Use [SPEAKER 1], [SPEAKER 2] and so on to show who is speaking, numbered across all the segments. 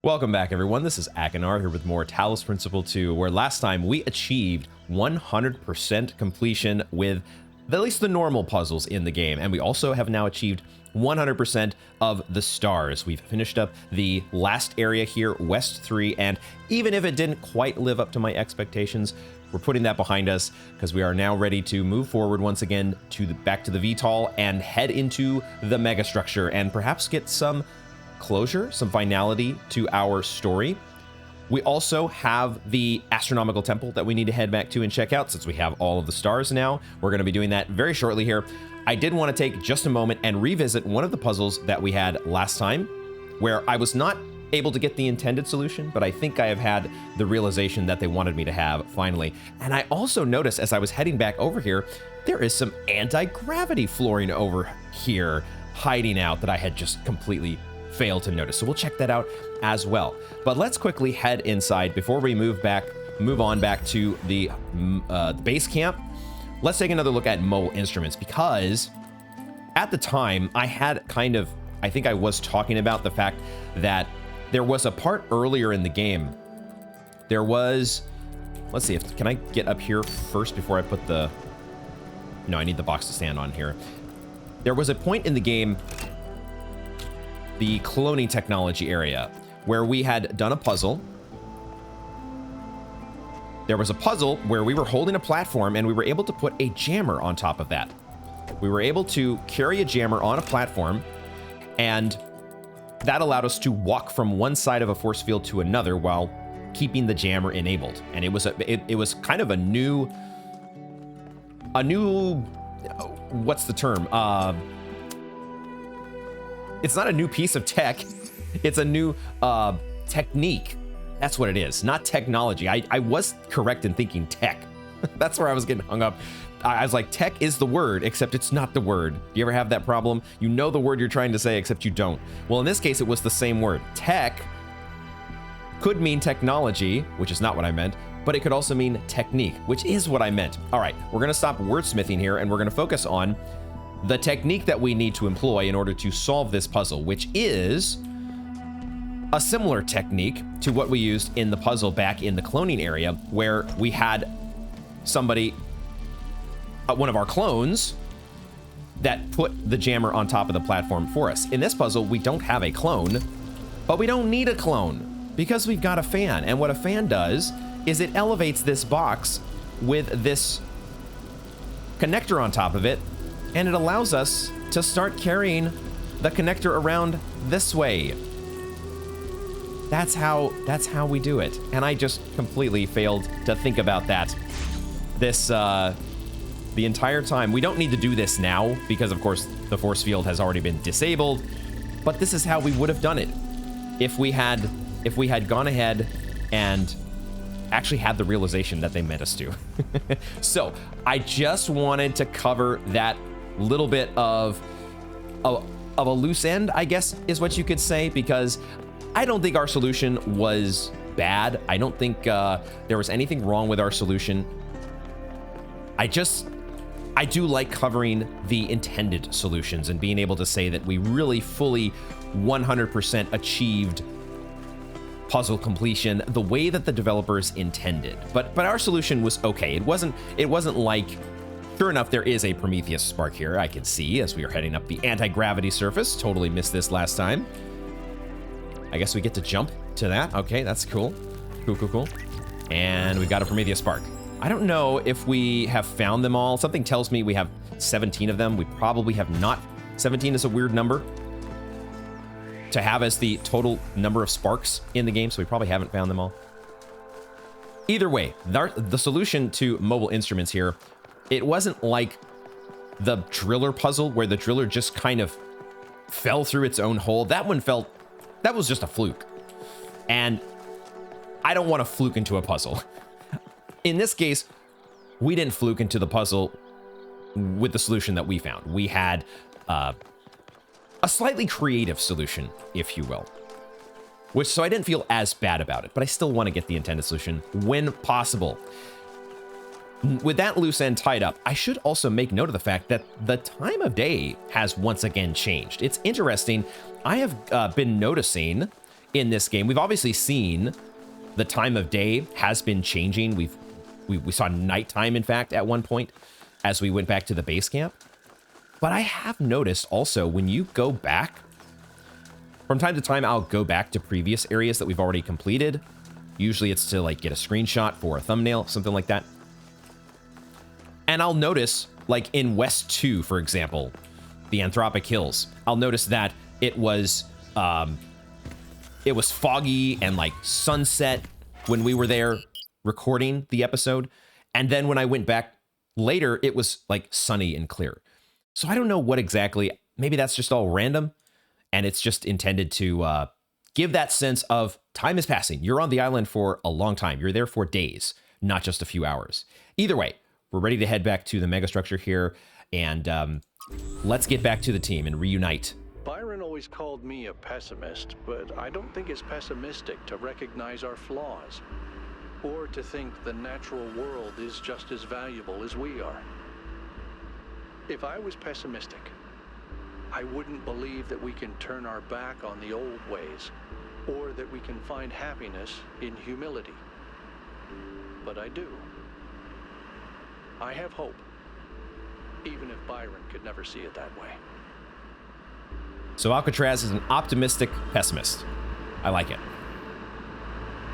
[SPEAKER 1] Welcome back, everyone. This is Achenar here with more Talos Principle 2, where last time we achieved 100% completion with at least the normal puzzles in the game, and we also have now achieved 100% of the stars. We've finished up the last area here, West 3, and even if it didn't quite live up to my expectations, we're putting that behind us because we are now ready to move forward once again to back to the VTOL and head into the Megastructure and perhaps get some closure, some finality to our story. We also have the astronomical temple that we need to head back to and check out since we have all of the stars now. We're going to be doing that very shortly here. I did want to take just a moment and revisit one of the puzzles that we had last time, where I was not able to get the intended solution, but I think I have had the realization that they wanted me to have finally. And I also noticed as I was heading back over here, there is some anti-gravity flooring over here hiding out that I had just completely failed to notice. So we'll check that out as well. But let's quickly head inside before we move on back to the base camp. Let's take another look at mobile instruments, because at the time I think I was talking about the fact that there was a part earlier in the game. There was, let's see, can I get up here first before I put the, no, I need the box to stand on here. There was a point in the game, the cloning technology area, where we had done a puzzle. There was a puzzle where we were holding a platform and we were able to put a jammer on top of that. We were able to carry a jammer on a platform, and that allowed us to walk from one side of a force field to another while keeping the jammer enabled. And it was kind of a new, what's the term? It's not a new piece of tech. It's a new technique. That's what it is, not technology. I was correct in thinking tech. That's where I was getting hung up. I was like, tech is the word, except it's not the word. Do you ever have that problem? You know the word you're trying to say, except you don't. Well, in this case, it was the same word. Tech could mean technology, which is not what I meant, but it could also mean technique, which is what I meant. All right, we're gonna stop wordsmithing here and we're gonna focus on the technique that we need to employ in order to solve this puzzle, which is a similar technique to what we used in the puzzle back in the cloning area, where we had somebody, one of our clones, that put the jammer on top of the platform for us. In this puzzle, we don't have a clone, but we don't need a clone because we've got a fan. And what a fan does is it elevates this box with this connector on top of it, and it allows us to start carrying the connector around this way. That's how we do it. And I just completely failed to think about that the entire time. We don't need to do this now because, of course, the force field has already been disabled, but this is how we would have done it if we had gone ahead and actually had the realization that they meant us to. So I just wanted to cover that little bit of a loose end, I guess is what you could say, because I don't think our solution was bad. I don't think there was anything wrong with our solution. I do like covering the intended solutions and being able to say that we really fully 100% achieved puzzle completion the way that the developers intended. But our solution was okay. It wasn't like, sure enough, there is a Prometheus spark here, I can see, as we are heading up the anti-gravity surface. Totally missed this last time. I guess we get to jump to that. Okay, that's cool. Cool. And we've got a Prometheus spark. I don't know if we have found them all. Something tells me we have 17 of them. We probably have not. 17 is a weird number to have as the total number of sparks in the game, so we probably haven't found them all. Either way, the solution to mobile instruments here, it wasn't like the driller puzzle where the driller just kind of fell through its own hole. That was just a fluke. And I don't want to fluke into a puzzle. In this case, we didn't fluke into the puzzle with the solution that we found. We had a slightly creative solution, if you will. So I didn't feel as bad about it, but I still want to get the intended solution when possible. With that loose end tied up, I should also make note of the fact that the time of day has once again changed. It's interesting. I have been noticing in this game. We've obviously seen the time of day has been changing. We saw nighttime, in fact, at one point as we went back to the base camp. But I have noticed also when you go back, from time to time, I'll go back to previous areas that we've already completed. Usually it's to like get a screenshot for a thumbnail, something like that. And I'll notice, like in West 2, for example, the Anthropic Hills, I'll notice that it was foggy and like sunset when we were there recording the episode. And then when I went back later, it was like sunny and clear. So I don't know what exactly, maybe that's just all random and it's just intended to give that sense of time is passing. You're on the island for a long time. You're there for days, not just a few hours. Either way, we're ready to head back to the megastructure here and let's get back to the team and reunite.
[SPEAKER 2] Byron always called me a pessimist, but I don't think it's pessimistic to recognize our flaws or to think the natural world is just as valuable as we are. If I was pessimistic, I wouldn't believe that we can turn our back on the old ways or that we can find happiness in humility. But I do. I have hope, even if Byron could never see it that way.
[SPEAKER 1] So Alcatraz is an optimistic pessimist. I like it.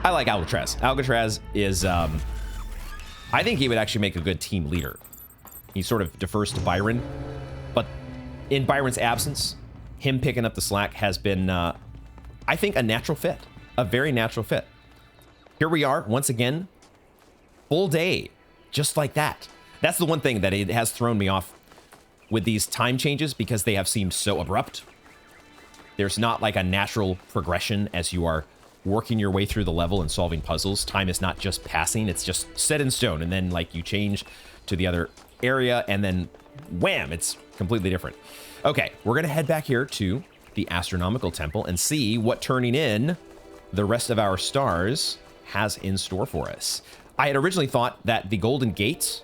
[SPEAKER 1] I like Alcatraz. Alcatraz is, I think he would actually make a good team leader. He sort of defers to Byron, but in Byron's absence, him picking up the slack has been, I think, a natural fit, a very natural fit. Here we are once again, full day, just like that. That's the one thing that it has thrown me off with these time changes because they have seemed so abrupt. There's not like a natural progression as you are working your way through the level and solving puzzles. Time is not just passing, it's just set in stone. And then like you change to the other area and then wham, it's completely different. Okay, we're gonna head back here to the astronomical temple and see what turning in the rest of our stars has in store for us. I had originally thought that the golden gates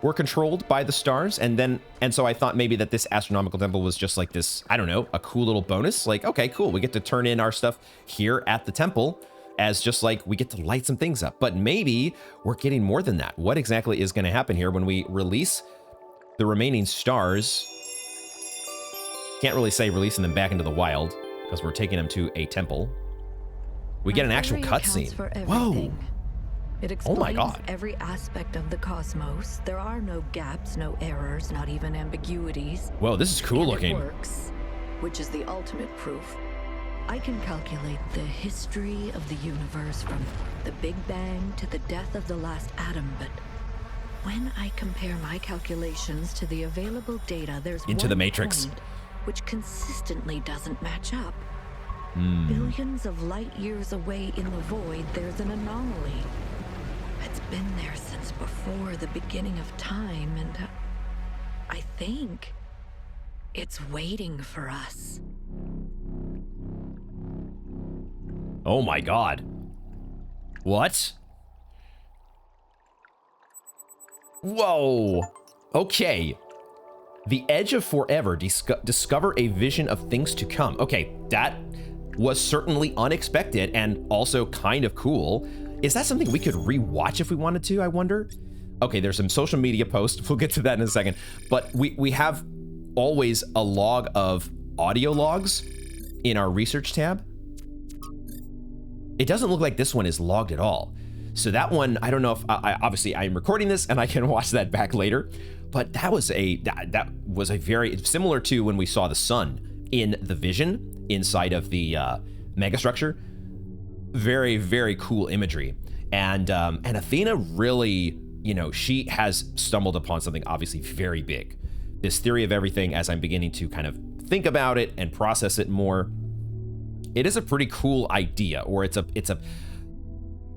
[SPEAKER 1] were controlled by the stars, and so I thought maybe that this astronomical temple was just like this, I don't know, a cool little bonus. Like, okay, cool, we get to turn in our stuff here at the temple as just like we get to light some things up. But maybe we're getting more than that. What exactly is going to happen here when we release the remaining stars? Can't really say releasing them back into the wild because we're taking them to a temple. We get an actual cutscene. Whoa.
[SPEAKER 3] It explains
[SPEAKER 1] oh my God.
[SPEAKER 3] Every aspect of the cosmos. There are no gaps, no errors, not even ambiguities.
[SPEAKER 1] Whoa, this is cool
[SPEAKER 3] and
[SPEAKER 1] looking.
[SPEAKER 3] It works, which is the ultimate proof. I can calculate the history of the universe from the Big Bang to the death of the last atom, but when I compare my calculations to the available data, there's
[SPEAKER 1] into
[SPEAKER 3] one
[SPEAKER 1] the Matrix
[SPEAKER 3] point which consistently doesn't match up. Billions of light years away in the void, there's an anomaly. It's been there since before the beginning of time, and I think it's waiting for us.
[SPEAKER 1] Oh my God. What? Whoa. Okay. The edge of forever, discover a vision of things to come. Okay, that was certainly unexpected and also kind of cool. Is that something we could rewatch if we wanted to, I wonder? Okay, there's some social media posts. We'll get to that in a second. But we have always a log of audio logs in our research tab. It doesn't look like this one is logged at all. So that one, I don't know if, obviously I'm recording this and I can watch that back later, but that was a very, similar to when we saw the sun in the vision inside of the megastructure. Very, very cool imagery. And Athena really, you know, she has stumbled upon something obviously very big. This theory of everything, as I'm beginning to kind of think about it and process it more, it is a pretty cool idea, or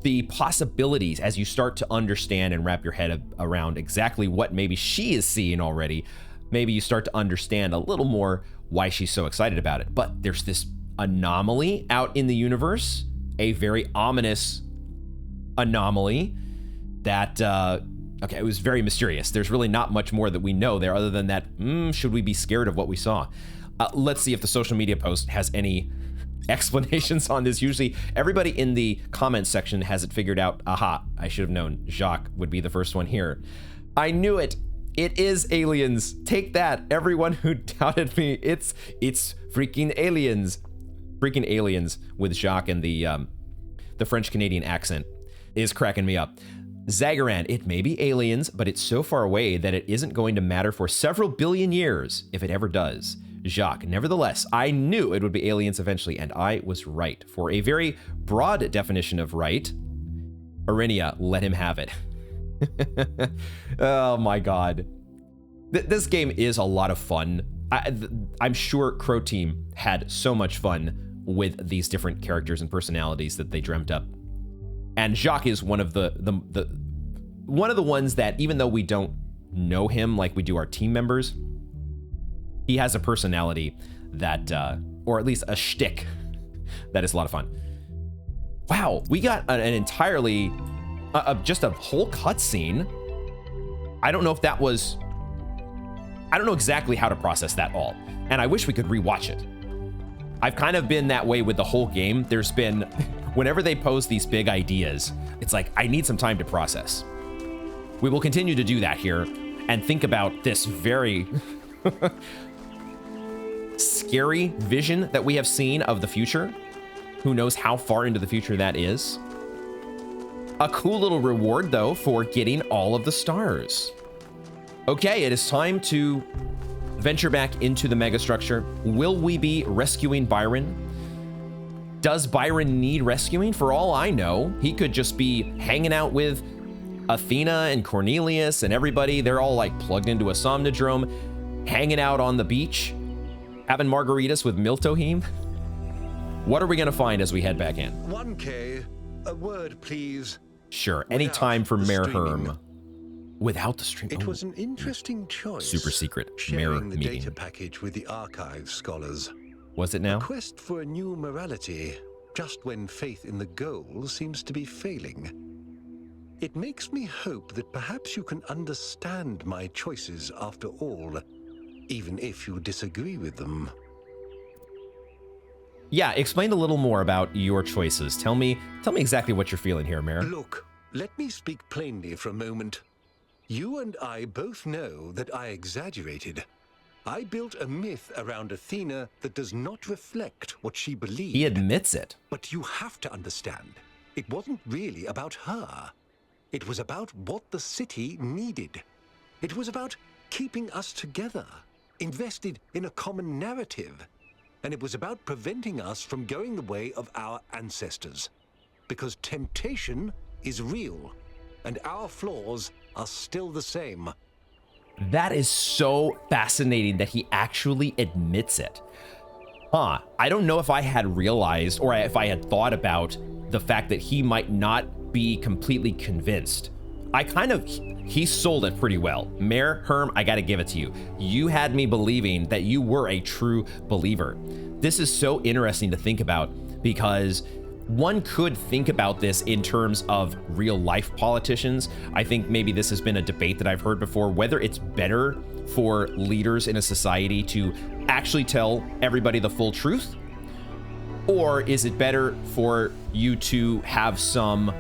[SPEAKER 1] the possibilities as you start to understand and wrap your head around exactly what maybe she is seeing already, maybe you start to understand a little more why she's so excited about it. But there's this anomaly out in the universe, a very ominous anomaly that, okay, it was very mysterious. There's really not much more that we know there other than that, should we be scared of what we saw? Let's see if the social media post has any explanations on this. Usually everybody in the comments section has it figured out. Aha, I should have known Jacques would be the first one here. I knew it. It is aliens. Take that, everyone who doubted me. It's freaking aliens. Freaking aliens with Jacques and the French-Canadian accent is cracking me up. Zagaran, it may be aliens, but it's so far away that it isn't going to matter for several billion years, if it ever does. Jacques, nevertheless, I knew it would be aliens eventually, and I was right. For a very broad definition of right, Aurinia, let him have it. Oh my god. This game is a lot of fun. I'm sure Crow Team had so much fun with these different characters and personalities that they dreamt up. And Jacques is one of the ones that, even though we don't know him like we do our team members, he has a personality that, or at least a shtick, that is a lot of fun. Wow, we got an entirely, just a whole cutscene. I don't know if that was, I don't know exactly how to process that all, and I wish we could rewatch it. I've kind of been that way with the whole game. There's been, whenever they pose these big ideas, it's like, I need some time to process. We will continue to do that here and think about this very scary vision that we have seen of the future. Who knows how far into the future that is. A cool little reward, though, for getting all of the stars. Okay, it is time to venture back into the megastructure. Will we be rescuing Byron? Does Byron need rescuing? For all I know, he could just be hanging out with Athena and Cornelius and everybody. They're all like plugged into a somnodrome, hanging out on the beach, having margaritas with Miltohim. What are we gonna find as we head back in?
[SPEAKER 4] 1K, a word please.
[SPEAKER 1] Sure, any time for Mayor Herm. Without the stream.
[SPEAKER 4] It was an interesting choice.
[SPEAKER 1] Super secret mirror
[SPEAKER 4] sharing the
[SPEAKER 1] meeting.
[SPEAKER 4] data package with the archive scholars.
[SPEAKER 1] Was it now?
[SPEAKER 4] A quest for a new morality, just when faith in the goal seems to be failing. It makes me hope that perhaps you can understand my choices after all, even if you disagree with them.
[SPEAKER 1] Yeah, explain a little more about your choices. Tell me exactly what you're feeling here, Mayor.
[SPEAKER 4] Look, let me speak plainly for a moment. You and I both know that I exaggerated. I built a myth around Athena that does not reflect what she believed.
[SPEAKER 1] He admits it.
[SPEAKER 4] But you have to understand, it wasn't really about her. It was about what the city needed. It was about keeping us together, invested in a common narrative. And it was about preventing us from going the way of our ancestors. Because temptation is real, and our flaws are still the same.
[SPEAKER 1] That is so fascinating that he actually admits it. Huh, I don't know if I had realized or if I had thought about the fact that he might not be completely convinced. He sold it pretty well. Mayor Herm, I gotta give it to you. You had me believing that you were a true believer. This is so interesting to think about because one could think about this in terms of real life politicians. I think maybe this has been a debate that I've heard before, whether it's better for leaders in a society to actually tell everybody the full truth, or is it better for you to have some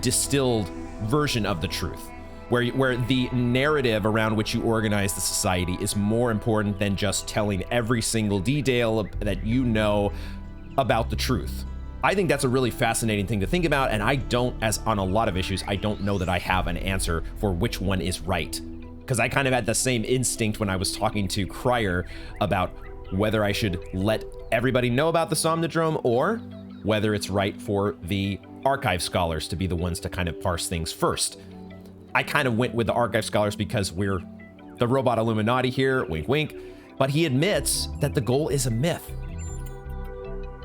[SPEAKER 1] distilled version of the truth, where the narrative around which you organize the society is more important than just telling every single detail that you know about the truth. I think that's a really fascinating thing to think about, and I don't, as on a lot of issues, I don't know that I have an answer for which one is right. Because I kind of had the same instinct when I was talking to Cryer about whether I should let everybody know about the Somnodrome or whether it's right for the archive scholars to be the ones to kind of parse things first. I kind of went with the archive scholars because we're the robot Illuminati here, wink wink, but he admits that the goal is a myth.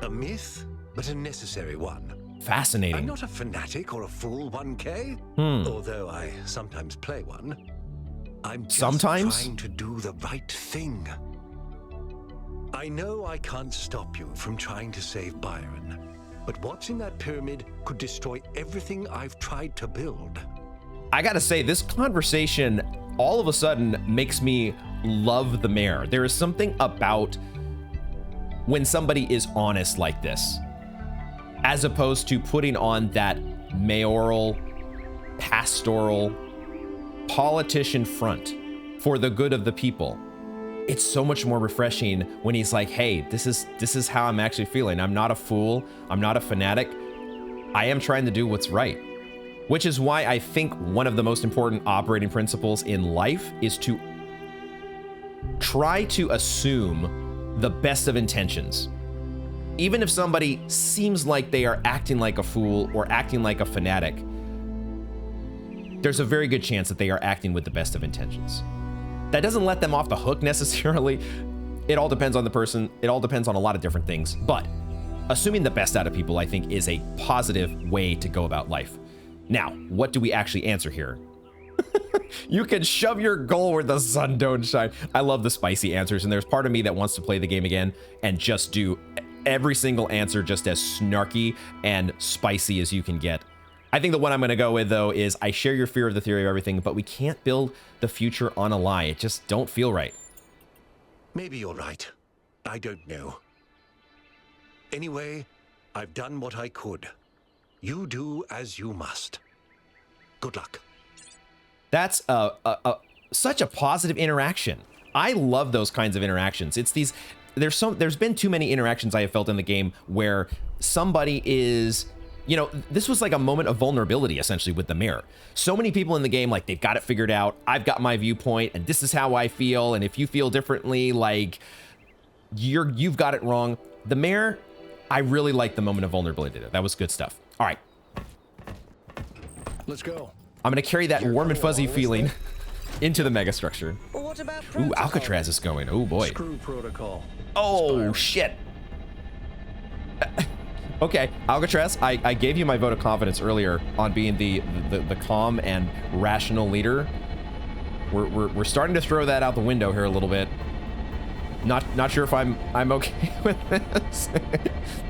[SPEAKER 4] A myth, but a necessary one.
[SPEAKER 1] Fascinating.
[SPEAKER 4] I'm not a fanatic or a fool, 1K, although I sometimes play one. I'm just trying to do the right thing. I know I can't stop you from trying to save Byron, but what's in that pyramid could destroy everything I've tried to build.
[SPEAKER 1] I gotta say, this conversation all of a sudden makes me love the mayor. There is something about when somebody is honest like this, as opposed to putting on that mayoral, pastoral, politician front for the good of the people. It's so much more refreshing when he's like, hey, this is how I'm actually feeling. I'm not a fool. I'm not a fanatic. I am trying to do what's right. Which is why I think one of the most important operating principles in life is to try to assume the best of intentions. Even if somebody seems like they are acting like a fool or acting like a fanatic, there's a very good chance that they are acting with the best of intentions. That doesn't let them off the hook necessarily. It all depends on the person. It all depends on a lot of different things. But assuming the best out of people, I think, is a positive way to go about life. Now, what do we actually answer here? You can shove your goal where the sun don't shine. I love the spicy answers, and there's part of me that wants to play the game again and just do every single answer just as snarky and spicy as you can get. I think the one I'm going to go with, though, is I share your fear of the theory of everything, but we can't build the future on a lie. It just don't feel right.
[SPEAKER 4] Maybe you're right. I don't know. Anyway, I've done what I could. You do as you must. Good luck.
[SPEAKER 1] That's such a positive interaction. I love those kinds of interactions. It's these, there's been too many interactions I have felt in the game where somebody is, you know, this was like a moment of vulnerability essentially with the mayor. So many people in the game, like, they've got it figured out. I've got my viewpoint and this is how I feel. And if you feel differently, like, you've got it wrong. The mayor, I really like the moment of vulnerability. That was good stuff. All right.
[SPEAKER 2] Let's go.
[SPEAKER 1] I'm going to carry that warm and fuzzy feeling into the megastructure.
[SPEAKER 3] What about
[SPEAKER 1] Ooh, Alcatraz is going. Oh, boy.
[SPEAKER 2] Screw protocol.
[SPEAKER 1] Oh, shit. Okay, Alcatraz, I gave you my vote of confidence earlier on being the calm and rational leader. We're starting to throw that out the window here a little bit. Not sure if I'm okay with this.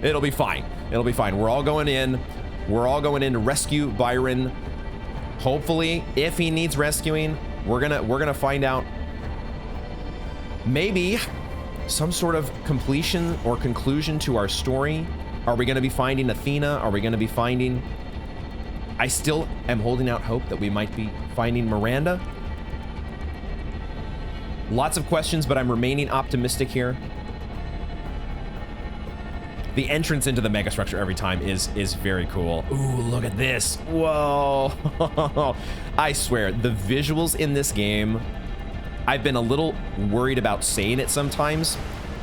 [SPEAKER 1] It'll be fine. It'll be fine. We're all going in. We're all going in to rescue Byron. Hopefully, if he needs rescuing, we're gonna find out. Maybe some sort of completion or conclusion to our story. Are we gonna be finding Athena? Are we gonna be finding... I still am holding out hope that we might be finding Miranda. Lots of questions, but I'm remaining optimistic here. The entrance into the megastructure every time is very cool. Ooh, look at this. Whoa. I swear, the visuals in this game, I've been a little worried about saying it sometimes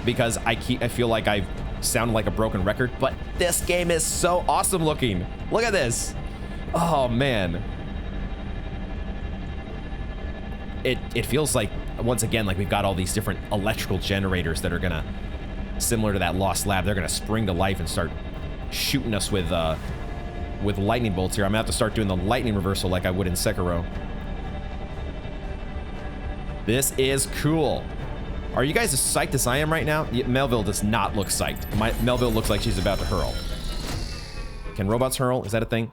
[SPEAKER 1] because I feel like I've sounded like a broken record, but this game is so awesome looking. Look at this. Oh, man. It feels like, once again, like we've got all these different electrical generators that are gonna, similar to that lost lab, they're gonna spring to life and start shooting us with lightning bolts here. I'm gonna have to start doing the lightning reversal like I would in Sekiro. This is cool. Are you guys as psyched as I am right now? Melville does not look psyched. Melville looks like she's about to hurl. Can robots hurl? Is that a thing?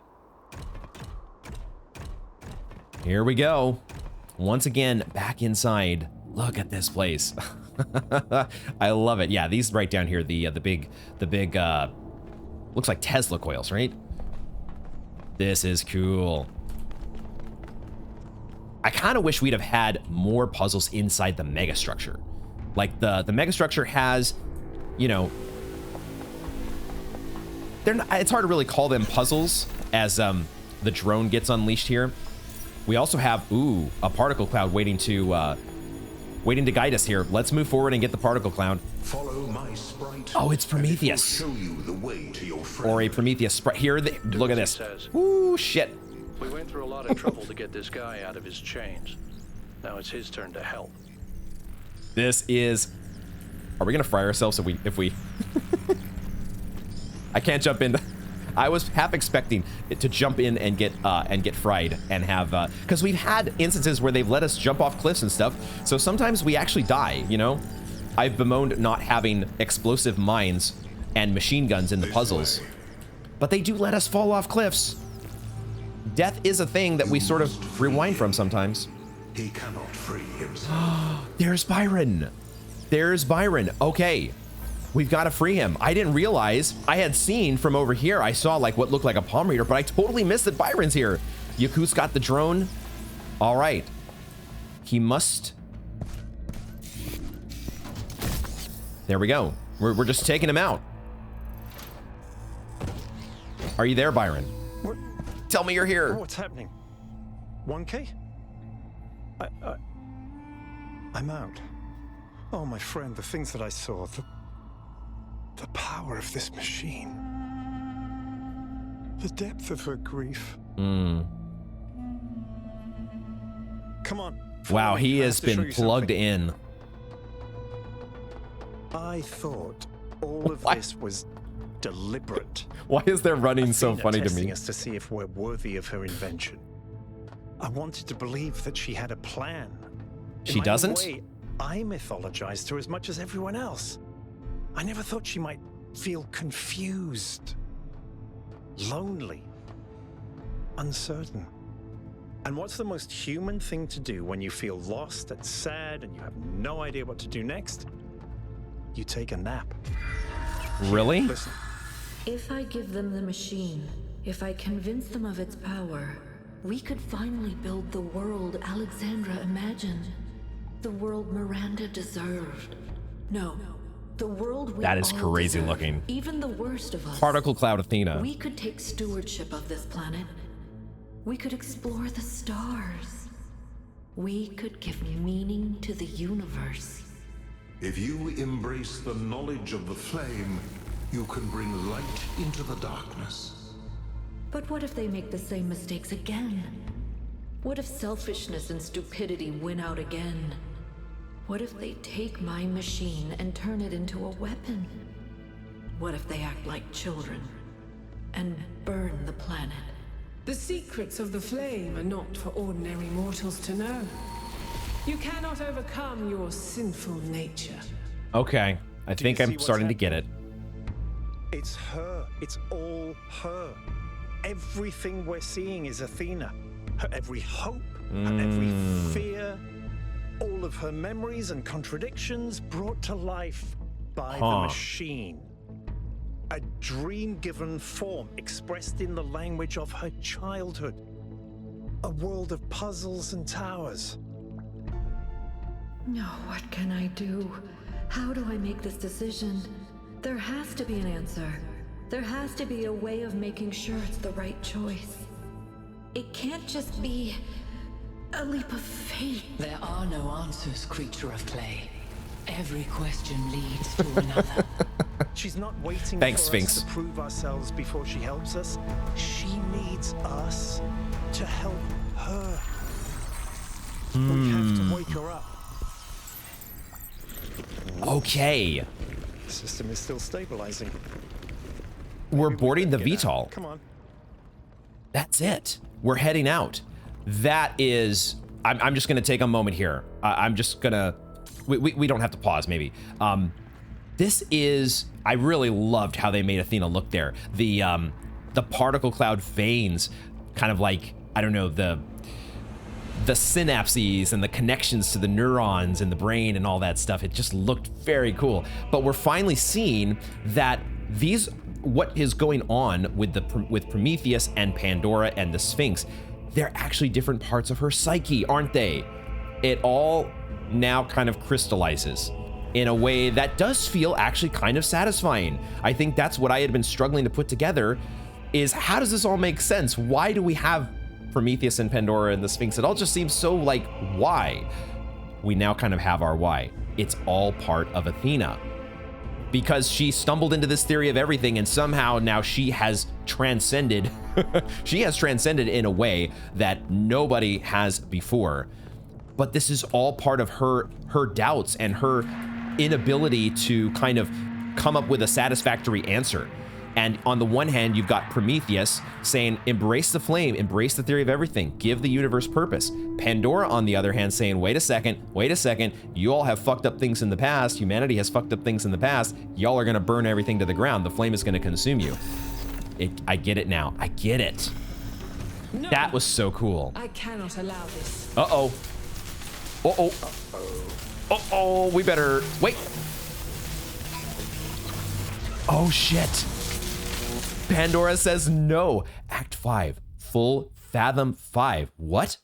[SPEAKER 1] Here we go. Once again, back inside. Look at this place. I love it. Yeah, these right down here, the big, looks like Tesla coils, right? This is cool. I kind of wish we'd have had more puzzles inside the megastructure. Like the megastructure has, you know, it's hard to really call them puzzles as the drone gets unleashed here. We also have, ooh, a particle cloud waiting to guide us here. Let's move forward and get the particle cloud.
[SPEAKER 5] Follow my sprite.
[SPEAKER 1] Oh, it's Prometheus.
[SPEAKER 5] Show you the way to your friend.
[SPEAKER 1] Or a Prometheus sprite. Here, look at this. Ooh, shit.
[SPEAKER 2] We went through a lot of trouble to get this guy out of his chains. Now it's his turn to help.
[SPEAKER 1] This is... Are we gonna fry ourselves if we... I can't jump in. I was half expecting it to jump in and get fried and have... Because we've had instances where they've let us jump off cliffs and stuff, so sometimes we actually die, you know? I've bemoaned not having explosive mines and machine guns in the puzzles, but they do let us fall off cliffs. Death is a thing that we sort of rewind from sometimes.
[SPEAKER 5] He cannot free himself.
[SPEAKER 1] There's Byron. There's Byron. Okay. We've got to free him. I didn't realize. I had seen from over here, I saw like what looked like a palm reader, but I totally missed that Byron's here. Yakut's got the drone. All right. He must. There we go. We're just taking him out. Are you there, Byron?
[SPEAKER 4] What?
[SPEAKER 1] Tell me you're here.
[SPEAKER 4] Oh, what's happening? 1K? I'm out. Oh, my friend, the things that I saw, the power of this machine, the depth of her grief. Come on.
[SPEAKER 1] Wow, he
[SPEAKER 4] I
[SPEAKER 1] has
[SPEAKER 4] have to show
[SPEAKER 1] been
[SPEAKER 4] you
[SPEAKER 1] plugged
[SPEAKER 4] something.
[SPEAKER 1] in.
[SPEAKER 4] I thought all of
[SPEAKER 1] What?
[SPEAKER 4] this was deliberate.
[SPEAKER 1] Why is their running so
[SPEAKER 4] Athena
[SPEAKER 1] funny to
[SPEAKER 4] testing
[SPEAKER 1] me?
[SPEAKER 4] us to see if we're worthy of her invention. I wanted to believe that she had a plan.
[SPEAKER 1] She
[SPEAKER 4] In my
[SPEAKER 1] doesn't?
[SPEAKER 4] way, I mythologized her as much as everyone else. I never thought she might feel confused, lonely, uncertain. And what's the most human thing to do when you feel lost and sad and you have no idea what to do next? You take a nap.
[SPEAKER 1] Really?
[SPEAKER 4] Listen,
[SPEAKER 3] If I give them the machine, if I convince them of its power, we could finally build the world Alexandra imagined. The world Miranda deserved. No, the world we
[SPEAKER 1] That is
[SPEAKER 3] all
[SPEAKER 1] crazy
[SPEAKER 3] deserve,
[SPEAKER 1] looking.
[SPEAKER 3] even the worst of us.
[SPEAKER 1] Particle Cloud Athena.
[SPEAKER 3] We could take stewardship of this planet. We could explore the stars. We could give meaning to the universe.
[SPEAKER 5] If you embrace the knowledge of the flame, you can bring light into the darkness.
[SPEAKER 3] But what if they make the same mistakes again? What if selfishness and stupidity win out again? What if they take my machine and turn it into a weapon? What if they act like children and burn the planet?
[SPEAKER 6] The secrets of the flame are not for ordinary mortals to know. You cannot overcome your sinful nature.
[SPEAKER 1] Okay. I think
[SPEAKER 4] you see
[SPEAKER 1] I'm
[SPEAKER 4] what's
[SPEAKER 1] starting to get it.
[SPEAKER 4] it's her. It's all her. Everything we're seeing is Athena. Her every hope, her every fear, all of her memories and contradictions brought to life by the machine. A dream-given form expressed in the language of her childhood. A world of puzzles and towers.
[SPEAKER 3] No, what can I do? How do I make this decision? There has to be an answer. There has to be a way of making sure it's the right choice. It can't just be a leap of faith.
[SPEAKER 7] There are no answers, creature of clay. Every question leads to another.
[SPEAKER 4] She's not waiting
[SPEAKER 1] Thanks,
[SPEAKER 4] for
[SPEAKER 1] Sphinx.
[SPEAKER 4] us to prove ourselves before she helps us. She needs us to help her. We have to wake her up.
[SPEAKER 1] Okay.
[SPEAKER 4] The system is still stabilizing.
[SPEAKER 1] We're
[SPEAKER 4] Maybe we
[SPEAKER 1] boarding the
[SPEAKER 4] better get out.
[SPEAKER 1] VTOL.
[SPEAKER 4] Come on.
[SPEAKER 1] That's it. We're heading out. That is... I'm just going to take a moment here. I'm just going to... We don't have to pause, maybe. This is... I really loved how they made Athena look there. The particle cloud veins, kind of like, I don't know, the synapses and the connections to the neurons in the brain and all that stuff. It just looked very cool. But we're finally seeing that these... what is going on with Prometheus and Pandora and the Sphinx, they're actually different parts of her psyche, aren't they? It all now kind of crystallizes in a way that does feel actually kind of satisfying. I think that's what I had been struggling to put together, is how does this all make sense? Why do we have Prometheus and Pandora and the Sphinx? It all just seems so like, why? We now kind of have our why. It's all part of Athena. Because she stumbled into this theory of everything, and somehow now she has transcended. She has transcended in a way that nobody has before. But this is all part of her doubts and her inability to kind of come up with a satisfactory answer. And on the one hand, you've got Prometheus saying, embrace the flame, embrace the theory of everything, give the universe purpose. Pandora, on the other hand, saying, wait a second, you all have fucked up things in the past, humanity has fucked up things in the past, y'all are gonna burn everything to the ground, the flame is gonna consume you. I get it now, I get it.
[SPEAKER 6] No,
[SPEAKER 1] That was so cool.
[SPEAKER 6] I cannot allow this.
[SPEAKER 1] Uh-oh. Uh-oh. Uh-oh, we better, wait. Oh shit. Pandora says no. Act 5, full Fathom 5. What?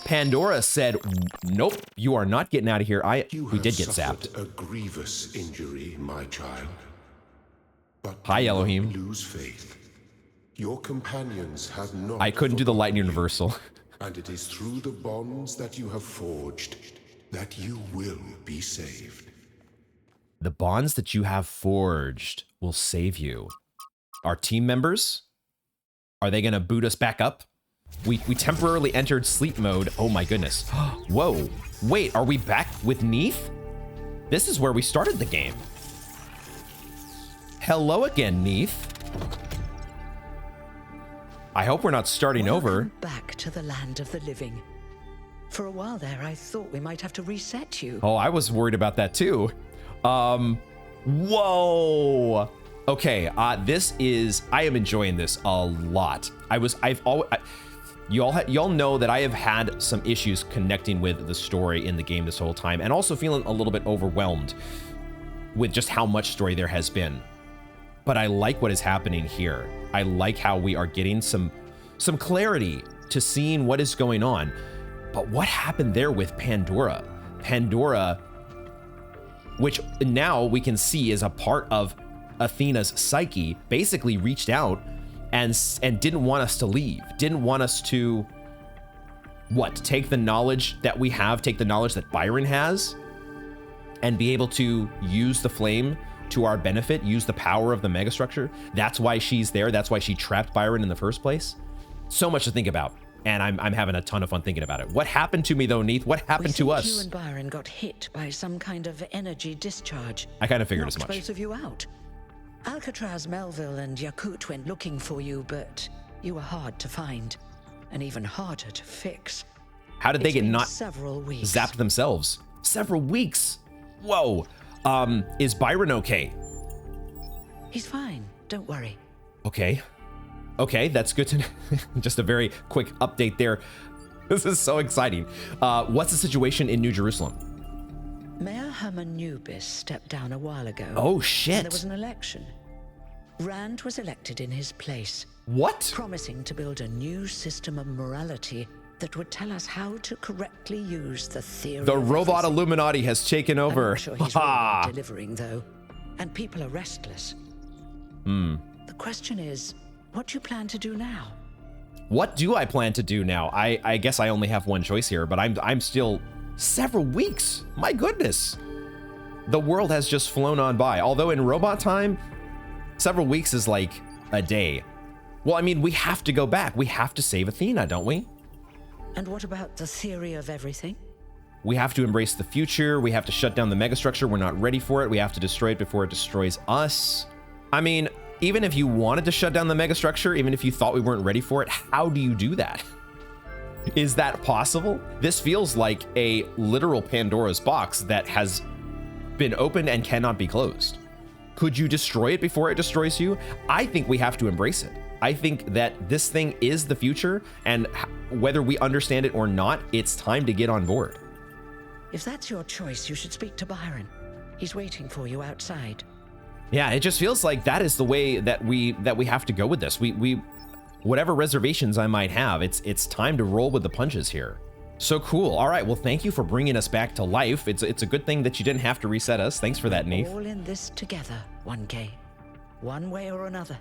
[SPEAKER 1] Pandora said, nope, you are not getting out of here. We did get zapped.
[SPEAKER 5] A grievous injury, my child. But
[SPEAKER 1] Hi,
[SPEAKER 5] do not
[SPEAKER 1] Elohim.
[SPEAKER 5] lose faith. Your companions have not.
[SPEAKER 1] I couldn't do the light
[SPEAKER 5] forgotten you,
[SPEAKER 1] universal.
[SPEAKER 5] And it is through the bonds that you have forged that you will be saved.
[SPEAKER 1] The bonds that you have forged will save you. Our team members? Are they gonna boot us back up? We temporarily entered sleep mode. Oh my goodness. Whoa. Wait, are we back with Neith? This is where we started the game. Hello again, Neith. I hope we're not starting over.
[SPEAKER 8] Back to the land of the living. For a while there, I thought we might have to reset you.
[SPEAKER 1] Oh, I was worried about that too. Whoa. Okay, I am enjoying this a lot. Y'all know that I have had some issues connecting with the story in the game this whole time, and also feeling a little bit overwhelmed with just how much story there has been. But I like what is happening here. I like how we are getting some clarity to seeing what is going on. But what happened there with Pandora? Pandora, which now we can see is a part of Athena's psyche, basically reached out and didn't want us to leave, didn't want us to, take the knowledge that we have, take the knowledge that Byron has, and be able to use the flame to our benefit, use the power of the megastructure. That's why she's there. That's why she trapped Byron in the first place. So much to think about, and I'm having a ton of fun thinking about it. What happened to me though, Neith? What happened to us?
[SPEAKER 8] You and Byron got hit by some kind of energy discharge.
[SPEAKER 1] I kind of figured as much.
[SPEAKER 8] Knocked both of you out. Alcatraz, Melville, and Yakut went looking for you, but you were hard to find, and even harder to fix.
[SPEAKER 1] How did they get not
[SPEAKER 8] several weeks.
[SPEAKER 1] Zapped themselves? Several weeks. Whoa. Is Byron okay?
[SPEAKER 8] He's fine. Don't worry.
[SPEAKER 1] Okay. Okay, that's good to know. Just a very quick update there. This is so exciting. What's the situation in New Jerusalem?
[SPEAKER 8] Mayor Herman Nubis stepped down a while ago.
[SPEAKER 1] Oh, shit.
[SPEAKER 8] And there was an election. Rand was elected in his place.
[SPEAKER 1] What?
[SPEAKER 8] Promising to build a new system of morality that would tell us how to correctly use the theory.
[SPEAKER 1] The robot Illuminati has taken over.
[SPEAKER 8] I'm not sure he's really delivering, though. And people are restless. The question is, what do you plan to do now?
[SPEAKER 1] What do I plan to do now? I guess I only have one choice here, but I'm still several weeks. My goodness. The world has just flown on by. Although in robot time, several weeks is like a day. Well, I mean, we have to go back. We have to save Athena, don't we?
[SPEAKER 8] And what about the theory of everything?
[SPEAKER 1] We have to embrace the future. We have to shut down the megastructure. We're not ready for it. We have to destroy it before it destroys us. I mean, even if you wanted to shut down the megastructure, even if you thought we weren't ready for it, how do you do that? Is that possible? This feels like a literal Pandora's box that has been opened and cannot be closed. Could you destroy it before it destroys you? I think we have to embrace it. I think that this thing is the future, and whether we understand it or not, it's time to get on board.
[SPEAKER 8] If that's your choice, you should speak to Byron. He's waiting for you outside.
[SPEAKER 1] Yeah, it just feels like that is the way that we have to go with this. We whatever reservations I might have, it's time to roll with the punches here. So cool. All right, well, thank you for bringing us back to life. It's a good thing that you didn't have to reset us. Thanks for that, Neith.
[SPEAKER 8] All in this together, 1K. One way or another.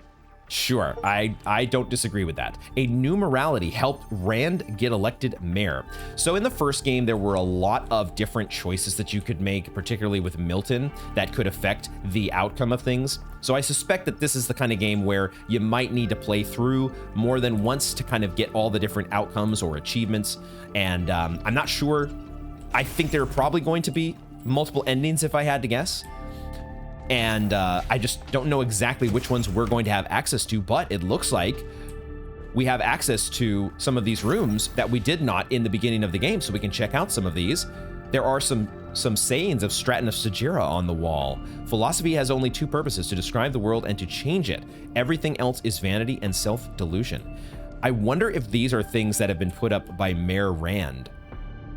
[SPEAKER 1] Sure, I don't disagree with that. A new morality helped Rand get elected mayor. So in the first game, there were a lot of different choices that you could make, particularly with Milton, that could affect the outcome of things. So I suspect that this is the kind of game where you might need to play through more than once to kind of get all the different outcomes or achievements. And I'm not sure. I think there are probably going to be multiple endings if I had to guess. And I just don't know exactly which ones we're going to have access to, but it looks like we have access to some of these rooms that we did not in the beginning of the game, so we can check out some of these. There are some sayings of Stratton of Sagira on the wall. Philosophy has only two purposes: to describe the world and to change it. Everything else is vanity and self-delusion. I wonder if these are things that have been put up by Mayor Rand.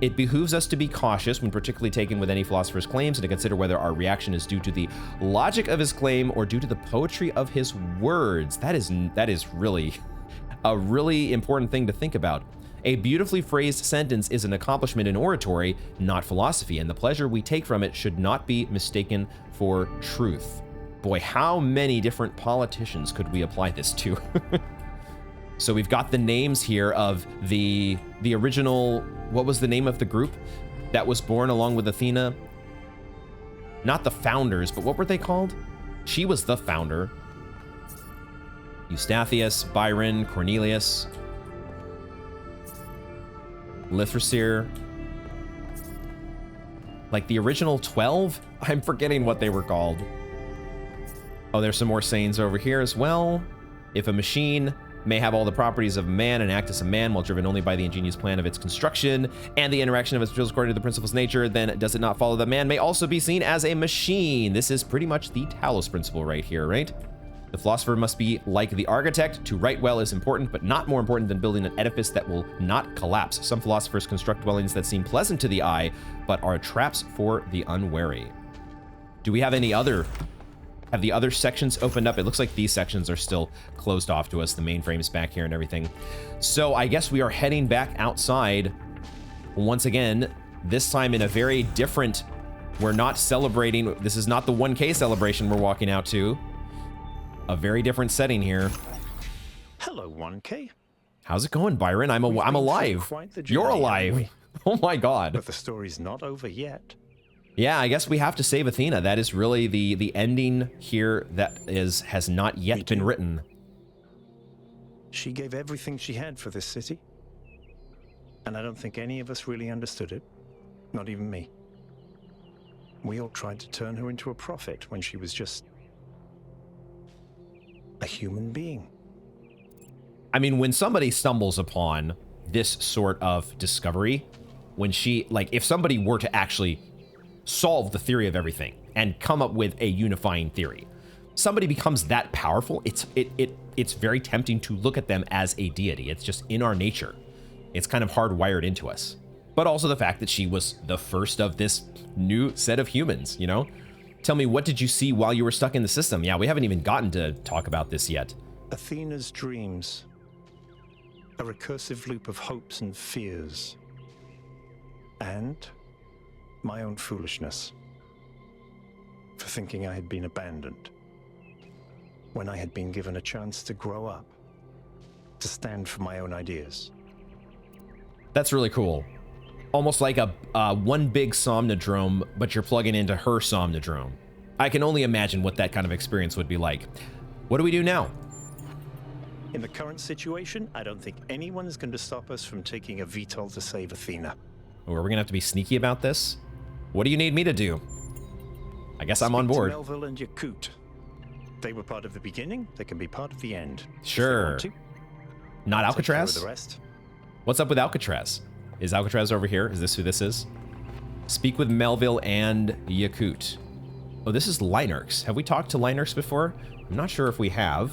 [SPEAKER 1] It behooves us to be cautious when particularly taken with any philosopher's claims and to consider whether our reaction is due to the logic of his claim or due to the poetry of his words. That is really a really important thing to think about. A beautifully phrased sentence is an accomplishment in oratory, not philosophy, and the pleasure we take from it should not be mistaken for truth. Boy, how many different politicians could we apply this to? So we've got the names here of the original, what was the name of the group that was born along with Athena? Not the founders, but what were they called? She was the founder. Eustathius, Byron, Cornelius, Lithrasir. Like the original 12? I'm forgetting what they were called. Oh, there's some more sayings over here as well. If a machine may have all the properties of man and act as a man while driven only by the ingenious plan of its construction and the interaction of its materials according to the principles of nature, then does it not follow that man may also be seen as a machine? This is pretty much the Talos Principle right here, right? The philosopher must be like the architect. To write well is important, but not more important than building an edifice that will not collapse. Some philosophers construct dwellings that seem pleasant to the eye, but are traps for the unwary. Do we have any other... Have the other sections opened up? It looks like these sections are still closed off to us. The mainframe's back here and everything. So I guess we are heading back outside once again, this time in a very different... We're not celebrating... This is not the 1K celebration we're walking out to. A very different setting here.
[SPEAKER 9] Hello, 1K.
[SPEAKER 1] How's it going, Byron? I'm alive. You're alive. Oh my god.
[SPEAKER 9] But the story's not over yet.
[SPEAKER 1] Yeah, I guess we have to save Athena. That is really the ending here that has not yet been written.
[SPEAKER 9] She gave everything she had for this city. And I don't think any of us really understood it. Not even me. We all tried to turn her into a prophet when she was just a human being.
[SPEAKER 1] I mean, when somebody stumbles upon this sort of discovery, when she, like, if somebody were to actually solve the theory of everything and come up with a unifying theory, somebody becomes that powerful, it's very tempting to look at them as a deity. It's just in our nature. It's kind of hardwired into us. But also the fact that she was the first of this new set of humans, you know? Tell me, what did you see while you were stuck in the system? Yeah, we haven't even gotten to talk about this yet.
[SPEAKER 9] Athena's dreams. A recursive loop of hopes and fears. And my own foolishness. For thinking I had been abandoned. When I had been given a chance to grow up. To stand for my own ideas.
[SPEAKER 1] That's really cool. Almost like a one big somnodrome, but you're plugging into her somnodrome. I can only imagine what that kind of experience would be like. What do we do now?
[SPEAKER 9] In the current situation, I don't think anyone's going to stop us from taking a VTOL to save Athena.
[SPEAKER 1] Or are we going to have to be sneaky about this? What do you need me to do? I guess I'm on board.
[SPEAKER 9] To Melville and Yakut. They were part of the beginning, they can be part of the end.
[SPEAKER 1] Sure. Not Alcatraz?
[SPEAKER 9] The rest.
[SPEAKER 1] What's up with Alcatraz? Is Alcatraz over here? Is this who this is? Speak with Melville and Yakut. Oh, this is Linux. Have we talked to Linux before? I'm not sure if we have.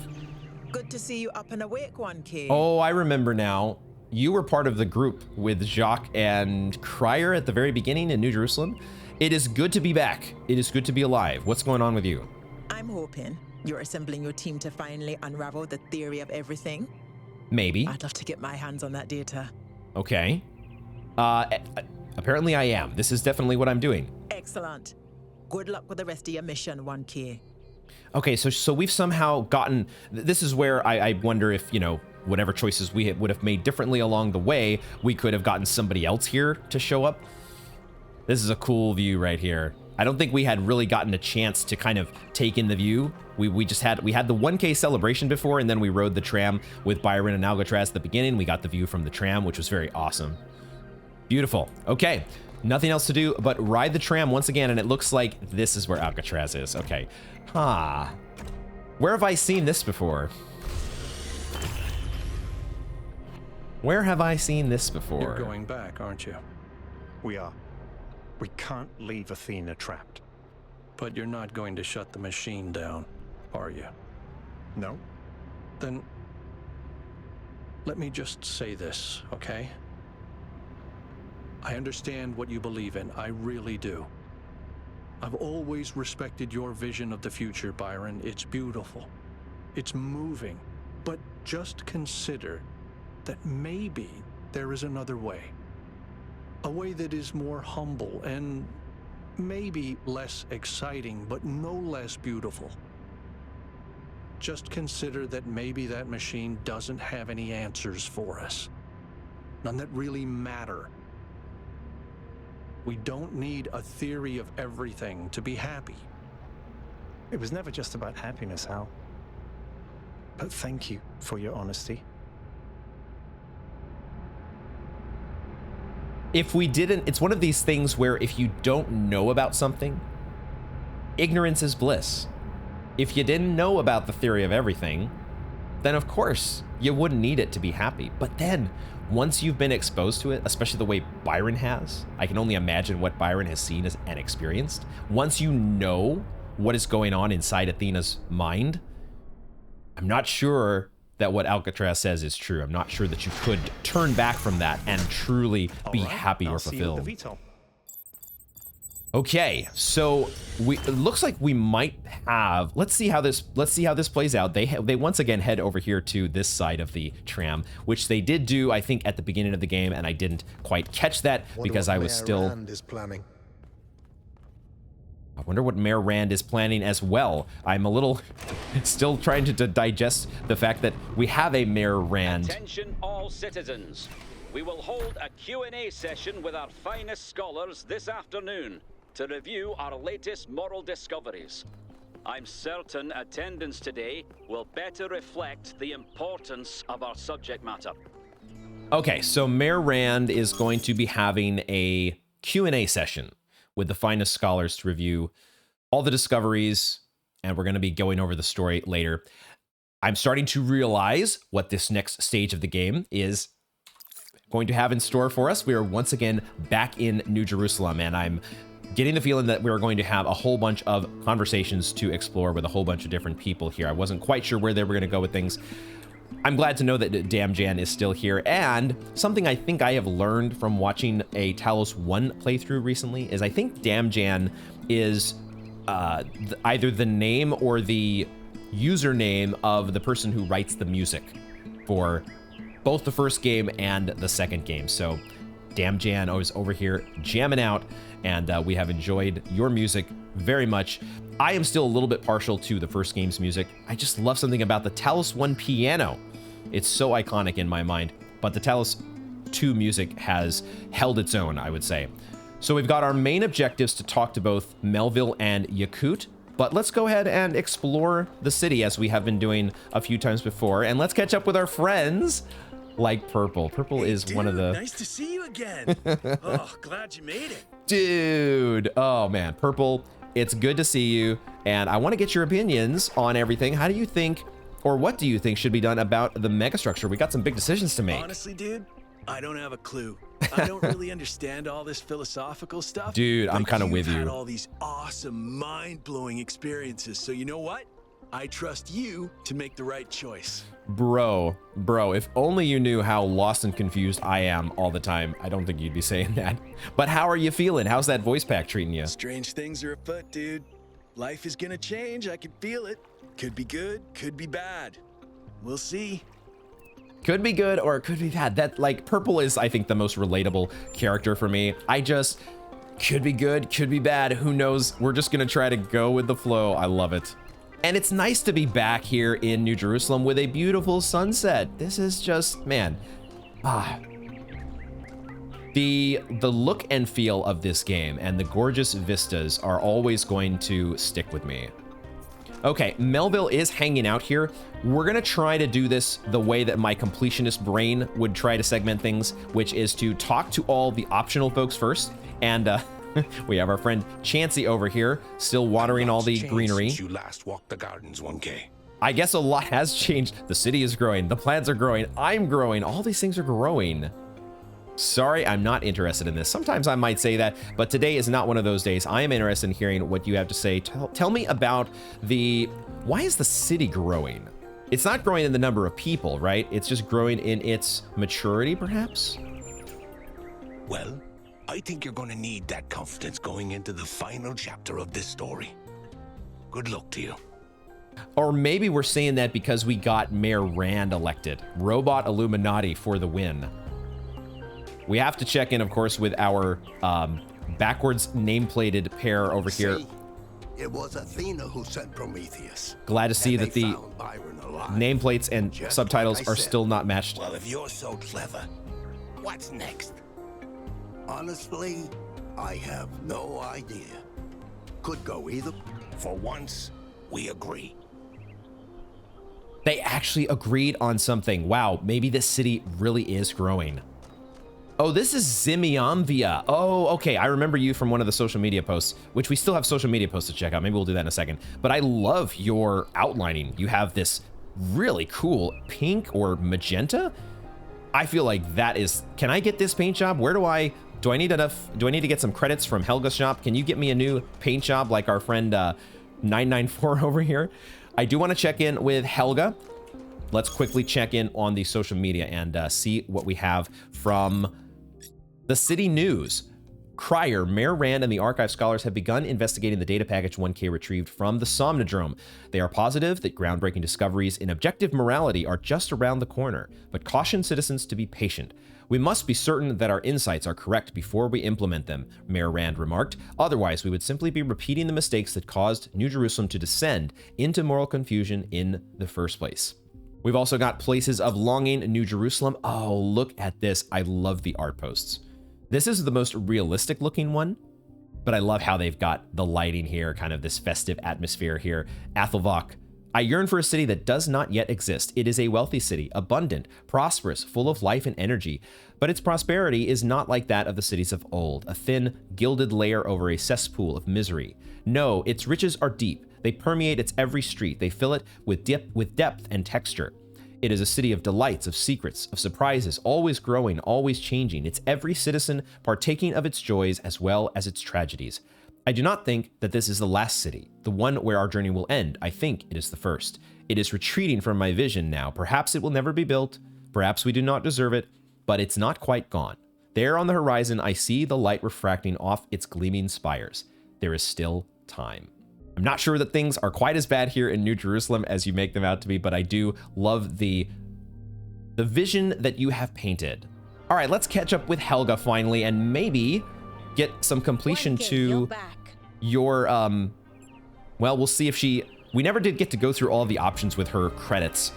[SPEAKER 10] Good to see you up and awake, 1K.
[SPEAKER 1] Oh, I remember now. You were part of the group with Jacques and Cryer at the very beginning in New Jerusalem. It is good to be back. It is good to be alive. What's going on with you?
[SPEAKER 10] I'm hoping you're assembling your team to finally unravel the theory of everything.
[SPEAKER 1] Maybe.
[SPEAKER 10] I'd love to get my hands on that data.
[SPEAKER 1] Okay. Apparently I am. This is definitely what I'm doing.
[SPEAKER 10] Excellent. Good luck with the rest of your mission, 1K.
[SPEAKER 1] Okay, so we've somehow gotten... This is where I wonder if, you know, whatever choices we would have made differently along the way, we could have gotten somebody else here to show up. This is a cool view right here. I don't think we had really gotten a chance to kind of take in the view. We had the 1K celebration before, and then we rode the tram with Byron and Alcatraz at the beginning. We got the view from the tram, which was very awesome. Beautiful. Okay, nothing else to do but ride the tram once again, and it looks like this is where Alcatraz is. Okay. Where have I seen this before? Where have I seen this before?
[SPEAKER 2] You're going back, aren't you?
[SPEAKER 9] We are. We can't leave Athena trapped.
[SPEAKER 2] But you're not going to shut the machine down, are you?
[SPEAKER 9] No.
[SPEAKER 2] Then let me just say this, okay? I understand what you believe in. I really do. I've always respected your vision of the future, Byron. It's beautiful. It's moving. But just consider that maybe there is another way. A way that is more humble and maybe less exciting, but no less beautiful. Just consider that maybe that machine doesn't have any answers for us. None that really matter. We don't need a theory of everything to be happy.
[SPEAKER 9] It was never just about happiness, Hal. But thank you for your honesty.
[SPEAKER 1] If we didn't, it's one of these things where if you don't know about something, ignorance is bliss. If you didn't know about the theory of everything, then of course you wouldn't need it to be happy. But then once you've been exposed to it, especially the way Byron has, I can only imagine what Byron has seen and experienced. Once you know what is going on inside Athena's mind, I'm not sure that what Alcatraz says is true. I'm not sure that you could turn back from that and truly be happy or fulfilled. Okay, so it looks like we might have. Let's see how this plays out. They once again head over here to this side of the tram, which they did do, I think, at the beginning of the game, and I didn't quite catch that because I was still. I wonder what Mayor Rand is planning as well. I'm a little still trying to digest the fact that we have a Mayor Rand.
[SPEAKER 11] Attention all citizens. We will hold a Q&A session with our finest scholars this afternoon to review our latest moral discoveries. I'm certain attendance today will better reflect the importance of our subject matter.
[SPEAKER 1] Okay, so Mayor Rand is going to be having a Q&A session with the finest scholars to review all the discoveries, and we're going to be going over the story later. I'm starting to realize what this next stage of the game is going to have in store for us. We are once again back in New Jerusalem, and I'm getting the feeling that we're going to have a whole bunch of conversations to explore with a whole bunch of different people here. I wasn't quite sure where they were going to go with things. I'm glad to know that Damn Jan is still here, and something I think I have learned from watching a Talos 1 playthrough recently is I think Damn Jan is either the name or the username of the person who writes the music for both the first game and the second game. So Damn Jan is over here jamming out, and we have enjoyed your music very much. I am still a little bit partial to the first game's music. I just love something about the Talos 1 piano. It's so iconic in my mind, but the Talos 2 music has held its own, I would say. So we've got our main objectives to talk to both Melville and Yakut, but let's go ahead and explore the city as we have been doing a few times before, and let's catch up with our friends like Purple. Purple is
[SPEAKER 12] dude,
[SPEAKER 1] one of the...
[SPEAKER 12] Nice to see you again. Oh, glad you made it.
[SPEAKER 1] Dude, oh man, Purple, it's good to see you, and I want to get your opinions on everything. How do you think, or what do you think should be done about the megastructure? We got some big decisions to make.
[SPEAKER 12] Honestly, dude, I don't have a clue. I don't really understand all this philosophical stuff.
[SPEAKER 1] Dude, I'm kind of with you.
[SPEAKER 12] You've had all these awesome, mind-blowing experiences, so you know what? I trust you to make the right choice.
[SPEAKER 1] Bro, if only you knew how lost and confused I am all the time. I don't think you'd be saying that. But how are you feeling? How's that voice pack treating you?
[SPEAKER 12] Strange things are afoot, dude. Life is gonna change, I can feel it. Could be good, could be bad. We'll see.
[SPEAKER 1] Could be good or it could be bad. That, like, Purple is, I think, the most relatable character for me. Could be good, could be bad. Who knows? We're just gonna try to go with the flow. I love it. And it's nice to be back here in New Jerusalem with a beautiful sunset. This is just, man, the look and feel of this game and the gorgeous vistas are always going to stick with me. Okay, Melville is hanging out here. We're gonna try to do this the way that my completionist brain would try to segment things, which is to talk to all the optional folks first, and we have our friend Chansey over here, still watering all the greenery.
[SPEAKER 5] Since you last walked the gardens 1K.
[SPEAKER 1] I guess a lot has changed. The city is growing, the plants are growing, I'm growing, all these things are growing. Sorry, I'm not interested in this. Sometimes I might say that, but today is not one of those days. I am interested in hearing what you have to say. Tell me about why is the city growing? It's not growing in the number of people, right? It's just growing in its maturity, perhaps?
[SPEAKER 5] Well,
[SPEAKER 13] I think you're going to need that confidence going into the final chapter of this story. Good luck to you.
[SPEAKER 1] Or maybe we're saying that because we got Mayor Rand elected. Robot Illuminati for the win. We have to check in, of course, with our backwards nameplated pair over here.
[SPEAKER 13] It was Athena who sent Prometheus.
[SPEAKER 1] Glad to see that the nameplates and subtitles are still not matched.
[SPEAKER 13] Well, if you're so clever, what's next? Honestly, I have no idea. Could go either. For once, we agree.
[SPEAKER 1] They actually agreed on something. Wow, maybe this city really is growing. Oh, this is Zimiamvia. Oh, okay. I remember you from one of the social media posts, which we still have social media posts to check out. Maybe we'll do that in a second. But I love your outlining. You have this really cool pink or magenta. I feel like that is, can I get this paint job? Where do I need enough? Do I need to get some credits from Helga's shop? Can you get me a new paint job like our friend 994 over here? I do want to check in with Helga. Let's quickly check in on the social media and see what we have from the City News. Crier, Mayor Rand, and the archive scholars have begun investigating the data package 1K retrieved from the Somnodrome. They are positive that groundbreaking discoveries in objective morality are just around the corner, but caution citizens to be patient. We must be certain that our insights are correct before we implement them, Mayor Rand remarked. Otherwise, we would simply be repeating the mistakes that caused New Jerusalem to descend into moral confusion in the first place. We've also got Places of Longing, New Jerusalem. Oh, look at this. I love the art posts. This is the most realistic looking one, but I love how they've got the lighting here, kind of this festive atmosphere here. Athelvach, I yearn for a city that does not yet exist. It is a wealthy city, abundant, prosperous, full of life and energy, but its prosperity is not like that of the cities of old, a thin, gilded layer over a cesspool of misery. No, its riches are deep. They permeate its every street. They fill it with depth and texture. It is a city of delights, of secrets, of surprises, always growing, always changing. It's every citizen partaking of its joys as well as its tragedies. I do not think that this is the last city, the one where our journey will end. I think it is the first. It is retreating from my vision now. Perhaps it will never be built. Perhaps we do not deserve it, but it's not quite gone. There on the horizon, I see the light refracting off its gleaming spires. There is still time. I'm not sure that things are quite as bad here in New Jerusalem as you make them out to be, but I do love the vision that you have painted. All right, let's catch up with Helga finally and maybe get some completion to your, well, we'll see if we never did get to go through all of the options with her credits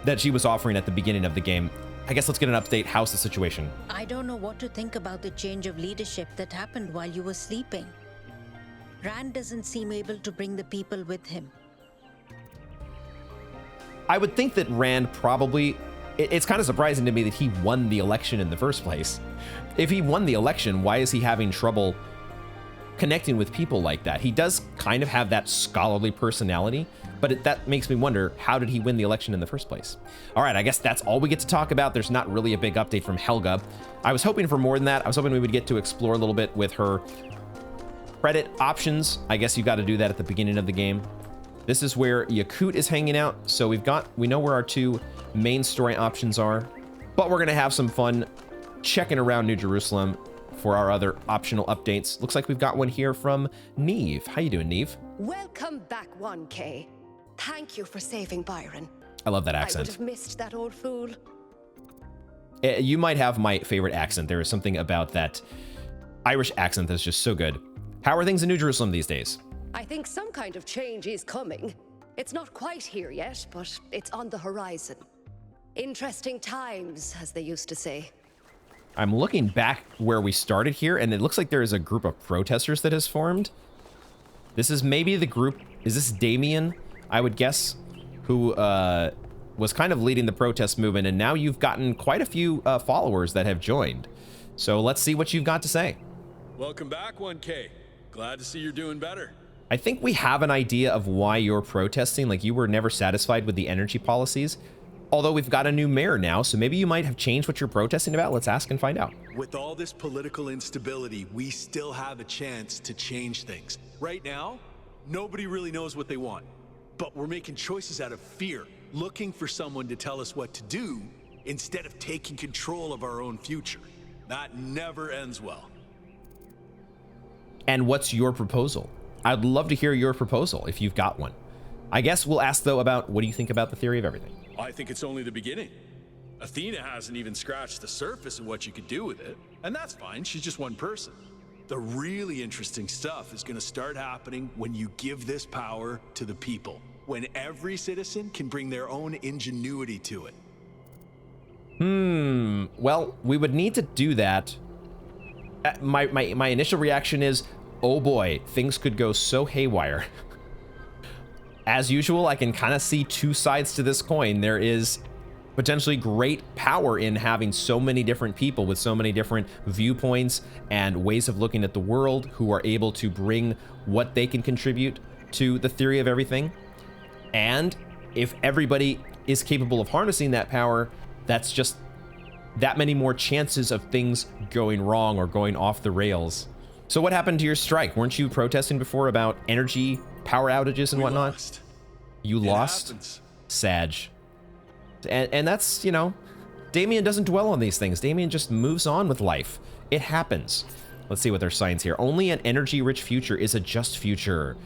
[SPEAKER 1] that she was offering at the beginning of the game. I guess let's get an update. How's the situation?
[SPEAKER 14] I don't know what to think about the change of leadership that happened while you were sleeping. Rand doesn't seem able to bring the people with him.
[SPEAKER 1] I would think that Rand probably, it's kind of surprising to me that he won the election in the first place. If he won the election, why is he having trouble connecting with people like that? He does kind of have that scholarly personality, but that makes me wonder, how did he win the election in the first place? All right, I guess that's all we get to talk about. There's not really a big update from Helga. I was hoping for more than that. I was hoping we would get to explore a little bit with her credit options. I guess you got to do that at the beginning of the game. This is where Yakut is hanging out. So we know where our two main story options are, but we're going to have some fun checking around New Jerusalem for our other optional updates. Looks like we've got one here from Neve. How you doing, Neve?
[SPEAKER 15] Welcome back, 1K. Thank you for saving Byron.
[SPEAKER 1] I love that accent.
[SPEAKER 15] I would have missed that old fool.
[SPEAKER 1] You might have my favorite accent. There is something about that Irish accent that's just so good. How are things in New Jerusalem these days?
[SPEAKER 15] I think some kind of change is coming. It's not quite here yet, but it's on the horizon. Interesting times, as they used to say.
[SPEAKER 1] I'm looking back where we started here, and it looks like there is a group of protesters that has formed. This is maybe the group, is this Damien, I would guess, who was kind of leading the protest movement, and now you've gotten quite a few followers that have joined. So let's see what you've got to say.
[SPEAKER 12] Welcome back, 1K. Glad to see you're doing better.
[SPEAKER 1] I think we have an idea of why you're protesting. Like, you were never satisfied with the energy policies. Although we've got a new mayor now, so maybe you might have changed what you're protesting about. Let's ask and find out.
[SPEAKER 12] With all this political instability, we still have a chance to change things. Right now, nobody really knows what they want. But we're making choices out of fear, looking for someone to tell us what to do instead of taking control of our own future. That never ends well.
[SPEAKER 1] And what's your proposal? I'd love to hear your proposal if you've got one. I guess we'll ask, though, about what do you think about the theory of everything?
[SPEAKER 12] I think it's only the beginning. Athena hasn't even scratched the surface of what you could do with it, and that's fine, she's just one person. The really interesting stuff is going to start happening when you give this power to the people, when every citizen can bring their own ingenuity to it.
[SPEAKER 1] Well, we would need to do that. My initial reaction is, oh boy, things could go so haywire. As usual, I can kind of see two sides to this coin. There is potentially great power in having so many different people with so many different viewpoints and ways of looking at the world who are able to bring what they can contribute to the theory of everything. And if everybody is capable of harnessing that power, that's just that many more chances of things going wrong or going off the rails. So what happened to your strike? Weren't you protesting before about energy, power outages and whatnot?
[SPEAKER 12] Lost.
[SPEAKER 1] You lost?
[SPEAKER 12] Happens.
[SPEAKER 1] Sag. And that's, you know, Damien doesn't dwell on these things. Damien just moves on with life. It happens. Let's see what their signs here. Only an energy-rich future is a just future.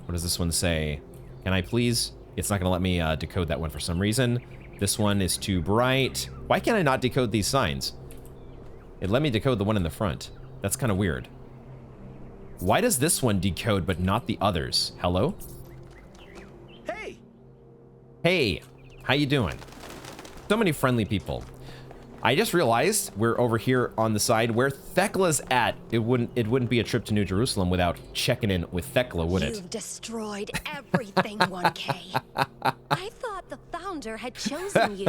[SPEAKER 1] What does this one say? Can I please? It's not going to let me decode that one for some reason. This one is too bright. Why can't I not decode these signs? It let me decode the one in the front. That's kind of weird. Why does this one decode but not the others? Hello?
[SPEAKER 12] Hey!
[SPEAKER 1] Hey, how you doing? So many friendly people. I just realized we're over here on the side where Thekla's at. It wouldn't be a trip to New Jerusalem without checking in with Thekla, would it?
[SPEAKER 15] You've destroyed everything, 1K. I thought the founder had chosen you,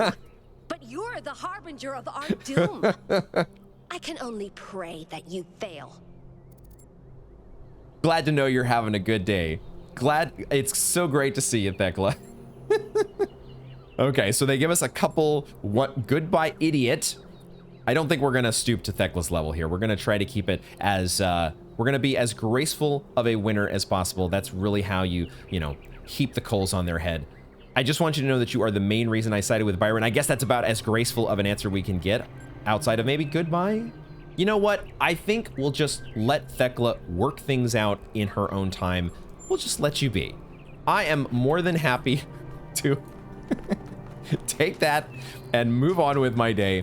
[SPEAKER 15] but you're the harbinger of our doom. I can only pray that you fail.
[SPEAKER 1] Glad to know you're having a good day. Glad, it's so great to see you, Thekla. Okay, so they give us a couple, goodbye idiot. I don't think we're gonna stoop to Thekla's level here. We're gonna try to keep it as, we're gonna be as graceful of a winner as possible. That's really how you know, heap the coals on their head. I just want you to know that you are the main reason I sided with Byron. I guess that's about as graceful of an answer we can get outside of maybe goodbye. You know what? I think we'll just let Thekla work things out in her own time. We'll just let you be. I am more than happy to take that and move on with my day,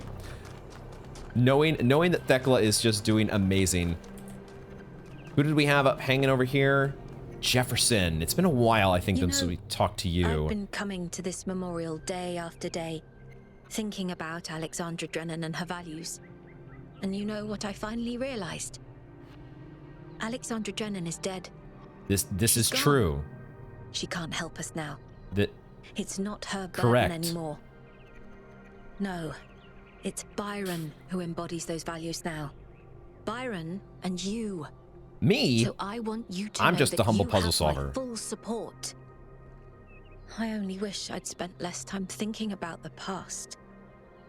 [SPEAKER 1] knowing that Thekla is just doing amazing. Who did we have up hanging over here? Jefferson. It's been a while, I think, since we talked to you.
[SPEAKER 3] I've been coming to this memorial day after day, thinking about Alexandra Drennan and her values. And you know what I finally realized? Alexandra Drennan is dead.
[SPEAKER 1] This is true.
[SPEAKER 3] She can't help us now. It's not her burden
[SPEAKER 1] Correct.
[SPEAKER 3] anymore. No, it's Byron who embodies those values now. Byron and you.
[SPEAKER 1] Me?
[SPEAKER 3] So I want you to
[SPEAKER 1] I'm
[SPEAKER 3] know
[SPEAKER 1] just
[SPEAKER 3] that
[SPEAKER 1] a humble
[SPEAKER 3] you
[SPEAKER 1] puzzle
[SPEAKER 3] have
[SPEAKER 1] solver.
[SPEAKER 3] my full support. I only wish I'd spent less time thinking about the past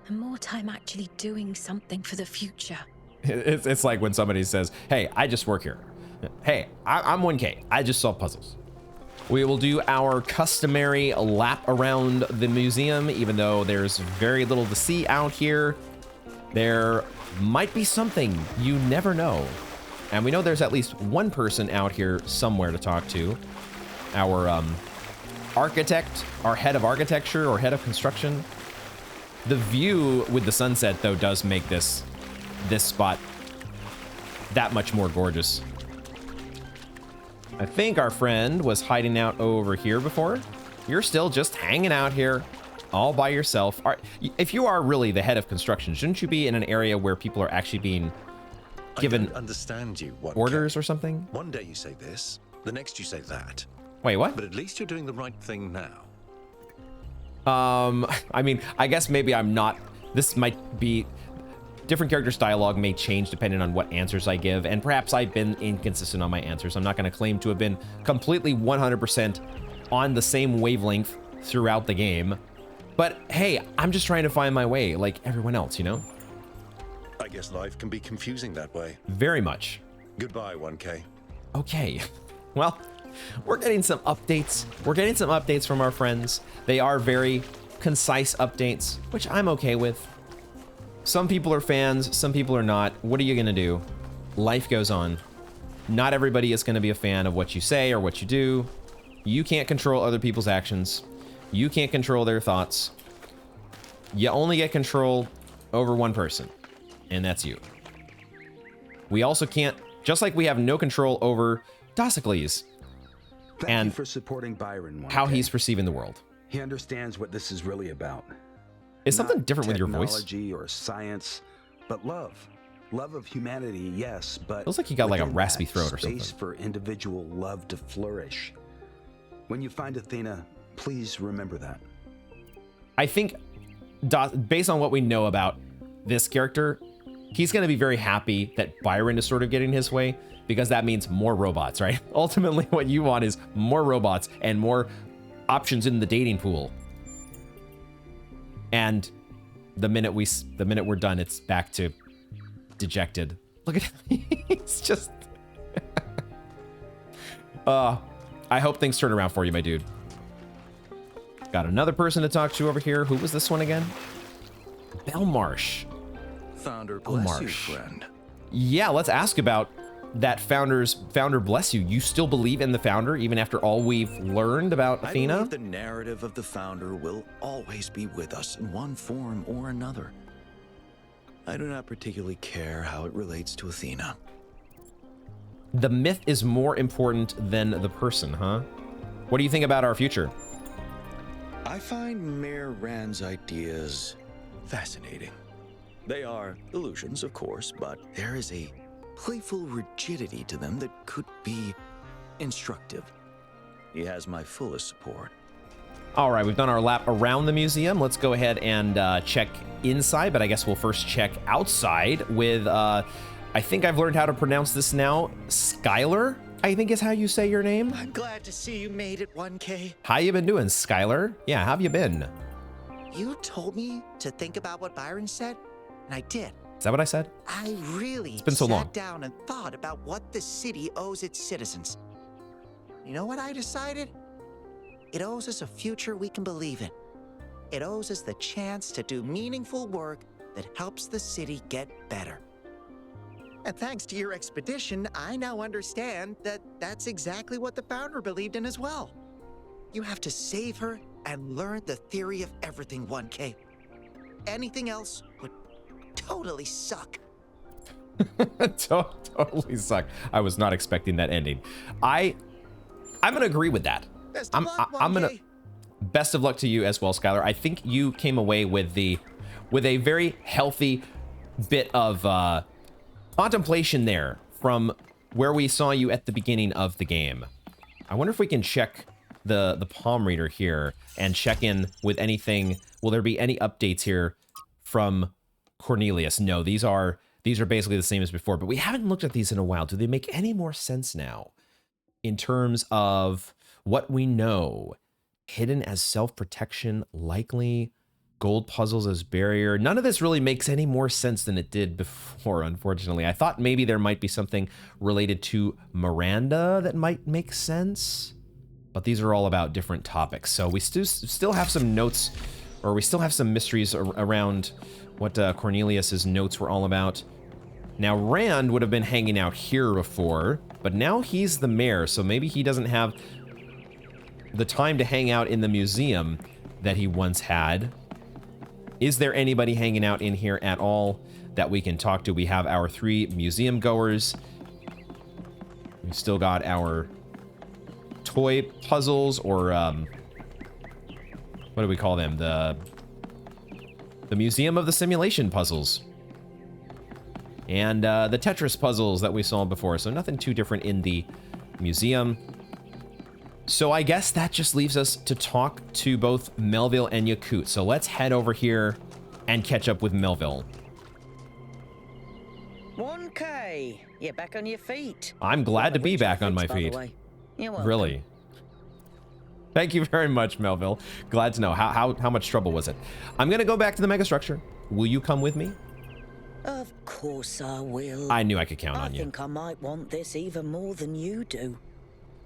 [SPEAKER 3] and more time actually doing something for the future.
[SPEAKER 1] It's like when somebody says, hey, I just work here. Hey, I'm 1K. I just solve puzzles. We will do our customary lap around the museum, even though there's very little to see out here. There might be something, you never know. And we know there's at least one person out here somewhere to talk to. Our architect, our head of architecture or head of construction. The view with the sunset, though, does make this spot that much more gorgeous. I think our friend was hiding out over here before. You're still just hanging out here all by yourself. If you are really the head of construction, shouldn't you be in an area where people are actually being given
[SPEAKER 4] I don't understand you.
[SPEAKER 1] orders or something?
[SPEAKER 4] One day you say this, the next you say that.
[SPEAKER 1] Wait, what?
[SPEAKER 4] But at least you're doing the right thing now.
[SPEAKER 1] I mean, I guess maybe I'm not. This might be different characters' dialogue may change depending on what answers I give, and perhaps I've been inconsistent on my answers. I'm not going to claim to have been completely 100% on the same wavelength throughout the game. But hey, I'm just trying to find my way like everyone else, you know?
[SPEAKER 4] I guess life can be confusing that way.
[SPEAKER 1] Very much.
[SPEAKER 4] Goodbye, 1K.
[SPEAKER 1] Okay. Well, we're getting some updates. We're getting some updates from our friends. They are very concise updates, which I'm okay with. Some people are fans, some people are not. What are you gonna do? Life goes on. Not everybody is gonna be a fan of what you say or what you do. You can't control other people's actions. You can't control their thoughts. You only get control over one person, and that's you. We also can't, just like we have no control over Dossicles
[SPEAKER 16] Thank you for supporting Byron.
[SPEAKER 1] how he's perceiving the world.
[SPEAKER 16] He understands what this is really about.
[SPEAKER 1] Is something
[SPEAKER 16] Not
[SPEAKER 1] different with your voice?
[SPEAKER 16] Technology or science, but love. Love of humanity, yes, but
[SPEAKER 1] Feels like he got like a
[SPEAKER 16] within
[SPEAKER 1] raspy
[SPEAKER 16] that,
[SPEAKER 1] throat or
[SPEAKER 16] space
[SPEAKER 1] something.
[SPEAKER 16] for individual love to flourish. When you find Athena, please remember that.
[SPEAKER 1] I think, based on what we know about this character, he's going to be very happy that Byron is sort of getting his way, because that means more robots, right? Ultimately, what you want is more robots and more options in the dating pool. And the minute we're done, it's back to dejected. Look at him. He's just... I hope things turn around for you, my dude. Got another person to talk to over here. Who was this one again? Belmarsh.
[SPEAKER 17] Founder bless you, friend.
[SPEAKER 1] Yeah, let's ask about that founder bless you. You still believe in the founder even after all we've learned about Athena?
[SPEAKER 17] I believe the narrative of the founder will always be with us in one form or another. I do not particularly care how it relates to Athena.
[SPEAKER 1] The myth is more important than the person, huh? What do you think about our future?
[SPEAKER 17] I find Mayor Rand's ideas fascinating. They are illusions, of course, but there is a playful rigidity to them that could be instructive. He has my fullest support.
[SPEAKER 1] All right, we've done our lap around the museum. Let's go ahead and check inside, but I guess we'll first check outside with, I think I've learned how to pronounce this now. Skylar, I think is how you say your name.
[SPEAKER 18] I'm glad to see you made it, 1K.
[SPEAKER 1] How you been doing, Skylar? Yeah, how have you been?
[SPEAKER 18] You told me to think about what Byron said, and I did.
[SPEAKER 1] Is that what I said?
[SPEAKER 18] I really
[SPEAKER 1] It's been so long.
[SPEAKER 18] sat down and thought about what the city owes its citizens. You know what I decided? It owes us a future we can believe in. It owes us the chance to do meaningful work that helps the city get better. And thanks to your expedition, I now understand that that's exactly what the founder believed in as well. You have to save her and learn the theory of everything, 1K. Anything else would totally suck.
[SPEAKER 1] Totally suck. I was not expecting that ending. I'm gonna agree with that. I'm gonna. Best of luck to you as well, Skylar. I think you came away with a very healthy bit of contemplation there from where we saw you at the beginning of the game. I wonder if we can check the palm reader here and check in with anything. Will there be any updates here from Cornelius? No, these are basically the same as before, but we haven't looked at these in a while. Do they make any more sense now in terms of what we know? Hidden as self-protection, likely. Gold puzzles as barrier. None of this really makes any more sense than it did before, unfortunately. I thought maybe there might be something related to Miranda that might make sense, but these are all about different topics. So we still have some notes, or we still have some mysteries around what Cornelius's notes were all about. Now, Rand would have been hanging out here before, but now he's the mayor, so maybe he doesn't have the time to hang out in the museum that he once had. Is there anybody hanging out in here at all that we can talk to? We have our 3 museum goers. We've still got our toy puzzles, or what do we call them? The Museum of the Simulation puzzles. And the Tetris puzzles that we saw before. So nothing too different in the museum. So I guess that just leaves us to talk to both Melville and Yakut. So let's head over here and catch up with Melville.
[SPEAKER 8] 1K, you're back on your feet.
[SPEAKER 1] I'm glad to be back on my feet. Really. Thank you very much, Melville. Glad to know. How much trouble was it? I'm going to go back to the Megastructure. Will you come with me?
[SPEAKER 8] Of course I will.
[SPEAKER 1] I knew I could count on you.
[SPEAKER 8] I think I might want this even more than you do.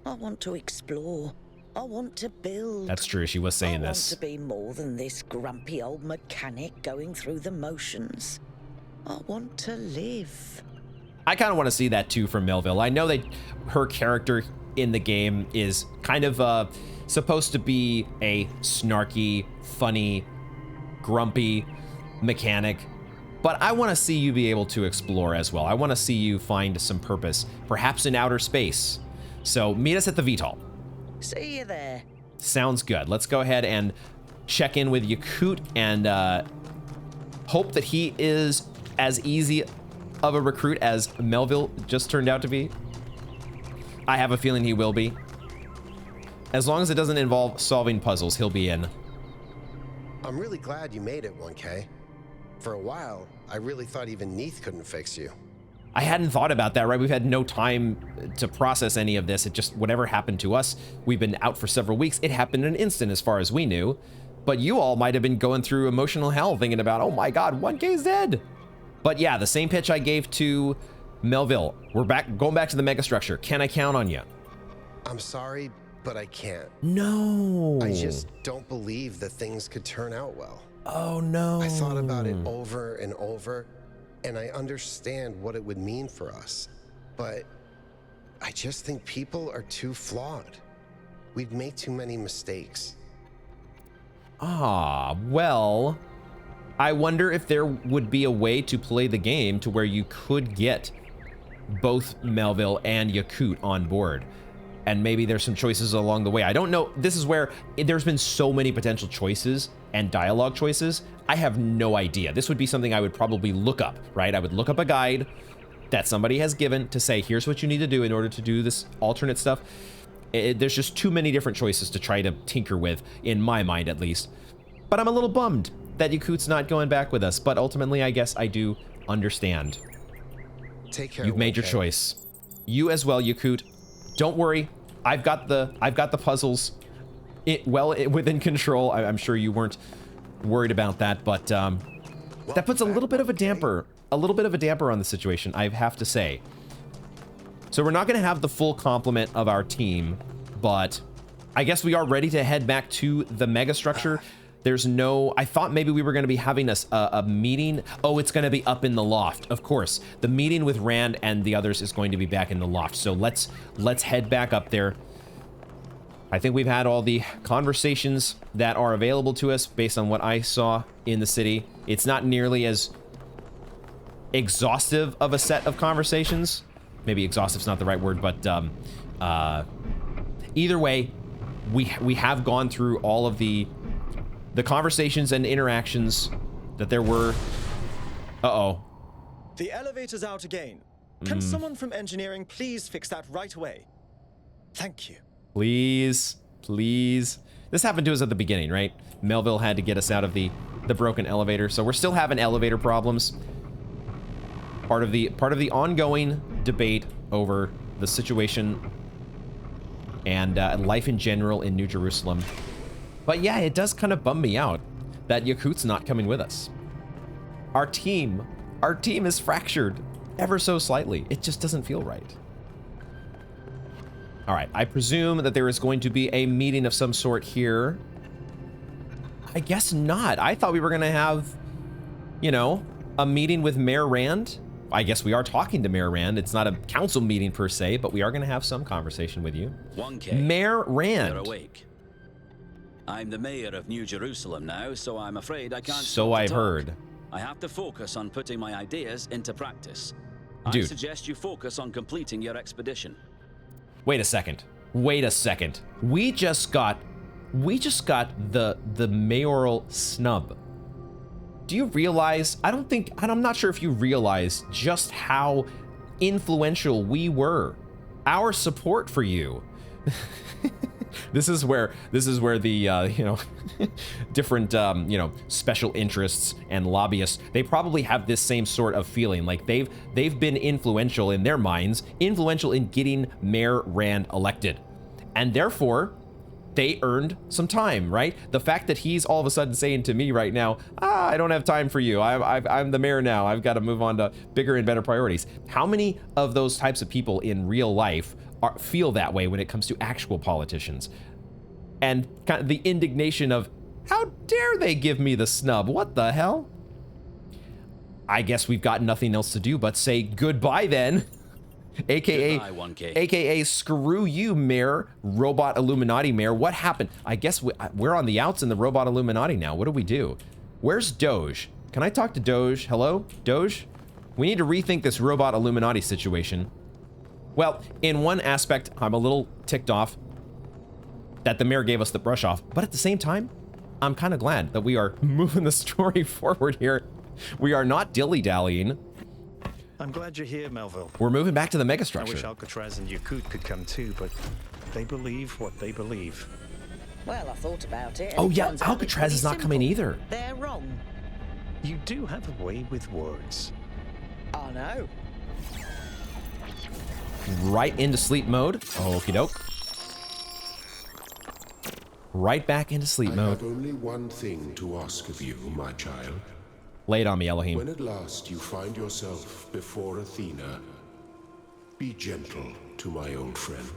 [SPEAKER 8] I want to explore. I want to build.
[SPEAKER 1] That's true. She was saying
[SPEAKER 8] I
[SPEAKER 1] this.
[SPEAKER 8] want to be more than this grumpy old mechanic going through the motions. I want to live.
[SPEAKER 1] I kind of want to see that too from Melville. I know that her character in the game is kind of supposed to be a snarky, funny, grumpy mechanic, but I want to see you be able to explore as well. I want to see you find some purpose, perhaps in outer space. So meet us at the VTOL.
[SPEAKER 8] See you there.
[SPEAKER 1] Sounds good. Let's go ahead and check in with Yakut and hope that he is as easy of a recruit as Melville just turned out to be. I have a feeling he will be. As long as it doesn't involve solving puzzles, he'll be in.
[SPEAKER 19] I'm really glad you made it, 1K. For a while, I really thought even Neath couldn't fix you.
[SPEAKER 1] I hadn't thought about that, right? We've had no time to process any of this. It just, whatever happened to us, we've been out for several weeks. It happened in an instant as far as we knew. But you all might have been going through emotional hell thinking about, oh my God, 1K's dead. But yeah, the same pitch I gave to Melville. We're going back to the megastructure. Can I count on you?
[SPEAKER 19] I'm sorry, but I can't.
[SPEAKER 1] No.
[SPEAKER 19] I just don't believe that things could turn out well.
[SPEAKER 1] Oh no.
[SPEAKER 19] I thought about it over and over, and I understand what it would mean for us. But I just think people are too flawed. We'd make too many mistakes.
[SPEAKER 1] Well, I wonder if there would be a way to play the game to where you could get both Melville and Yakut on board. And maybe there's some choices along the way. I don't know. This is where there's been so many potential choices and dialogue choices. I have no idea. This would be something I would probably look up, right? I would look up a guide that somebody has given to say, here's what you need to do in order to do this alternate stuff. There's just too many different choices to try to tinker with, in my mind at least. But I'm a little bummed that Yakut's not going back with us. But ultimately, I guess I do understand.
[SPEAKER 19] Take care.
[SPEAKER 1] You've made your choice. You as well, Yakut. Don't worry. I've got the puzzles within control. I'm sure you weren't worried about that, but that puts a little bit of a damper on the situation, I have to say. So we're not going to have the full complement of our team, but I guess we are ready to head back to the megastructure. I thought maybe we were going to be having a meeting. Oh, it's going to be up in the loft. Of course, the meeting with Rand and the others is going to be back in the loft. So let's head back up there. I think we've had all the conversations that are available to us based on what I saw in the city. It's not nearly as exhaustive of a set of conversations. Maybe exhaustive's not the right word, but either way, we have gone through all of the conversations and interactions that there were. Uh-oh.
[SPEAKER 20] The elevator's out again. Can someone from engineering please fix that right away? Thank you.
[SPEAKER 1] Please. This happened to us at the beginning, right? Melville had to get us out of the broken elevator, so we're still having elevator problems. Part of the ongoing debate over the situation and life in general in New Jerusalem. But yeah, it does kind of bum me out that Yakut's not coming with us. Our team is fractured ever so slightly. It just doesn't feel right. All right, I presume that there is going to be a meeting of some sort here. I guess not. I thought we were going to have, a meeting with Mayor Rand. I guess we are talking to Mayor Rand. It's not a council meeting per se, but we are going to have some conversation with you.
[SPEAKER 11] 1K.
[SPEAKER 1] Mayor Rand.
[SPEAKER 11] You're awake. I'm the mayor of New Jerusalem now, so I'm afraid I can't.
[SPEAKER 1] So I've heard.
[SPEAKER 11] I have to focus on putting my ideas into practice.
[SPEAKER 1] Dude.
[SPEAKER 11] I suggest you focus on completing your expedition.
[SPEAKER 1] Wait a second. We just got the mayoral snub. Do you realize? I'm not sure if you realize just how influential we were. Our support for you. This is where the different special interests and lobbyists, they probably have this same sort of feeling, like they've been influential in their minds, influential in getting Mayor Rand elected, and therefore they earned some time, right? The fact that he's all of a sudden saying to me right now, I don't have time for you. I'm the mayor now. I've got to move on to bigger and better priorities. How many of those types of people in real life feel that way when it comes to actual politicians? and kind of the indignation of, how dare they give me the snub? What the hell? I guess we've got nothing else to do but say goodbye then. AKA,
[SPEAKER 11] Goodbye, 1K.
[SPEAKER 1] AKA screw you, Mayor, Robot Illuminati Mayor. What happened? I guess we're on the outs in the Robot Illuminati now. What do we do? Where's Doge? Can I talk to Doge? Hello, Doge? We need to rethink this Robot Illuminati situation. Well, in one aspect, I'm a little ticked off that the mayor gave us the brush off, but at the same time, I'm kind of glad that we are moving the story forward here. We are not dilly-dallying.
[SPEAKER 9] I'm glad you're here, Melville.
[SPEAKER 1] We're moving back to the
[SPEAKER 9] I
[SPEAKER 1] Megastructure.
[SPEAKER 9] wish Alcatraz and Yakut could come too, but they believe what they believe.
[SPEAKER 8] Well, I thought about it.
[SPEAKER 1] Oh yeah, Alcatraz is not coming either.
[SPEAKER 8] They're wrong.
[SPEAKER 9] You do have a way with words.
[SPEAKER 8] I know.
[SPEAKER 1] Right into sleep mode. Okie doke. Right back into sleep
[SPEAKER 5] I
[SPEAKER 1] mode.
[SPEAKER 5] have only one thing to ask of you, my child.
[SPEAKER 1] Lay it on me, Elohim.
[SPEAKER 5] When at last you find yourself before Athena, be gentle to my old friend.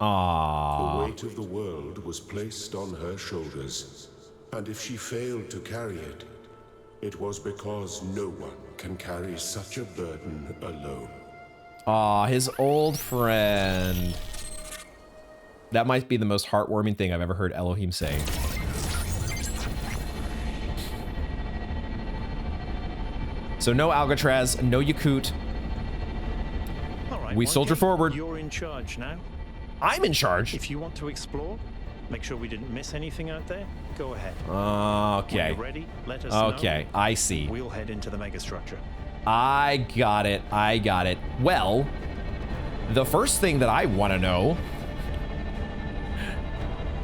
[SPEAKER 1] Aww.
[SPEAKER 5] The weight of the world was placed on her shoulders, and if she failed to carry it, it was because no one can carry such a burden alone.
[SPEAKER 1] Aw, his old friend. That might be the most heartwarming thing I've ever heard Elohim say. So no Alcatraz, no Yakut.
[SPEAKER 9] All right,
[SPEAKER 1] We soldier forward.
[SPEAKER 9] You're in charge now.
[SPEAKER 1] I'm in charge.
[SPEAKER 9] If you want to explore, make sure we didn't miss anything out there, go ahead.
[SPEAKER 1] Okay.
[SPEAKER 9] When you're ready, let us know.
[SPEAKER 1] Okay, I see.
[SPEAKER 9] We'll head into the Megastructure.
[SPEAKER 1] I got it. I got it. Well, the first thing that I want to know...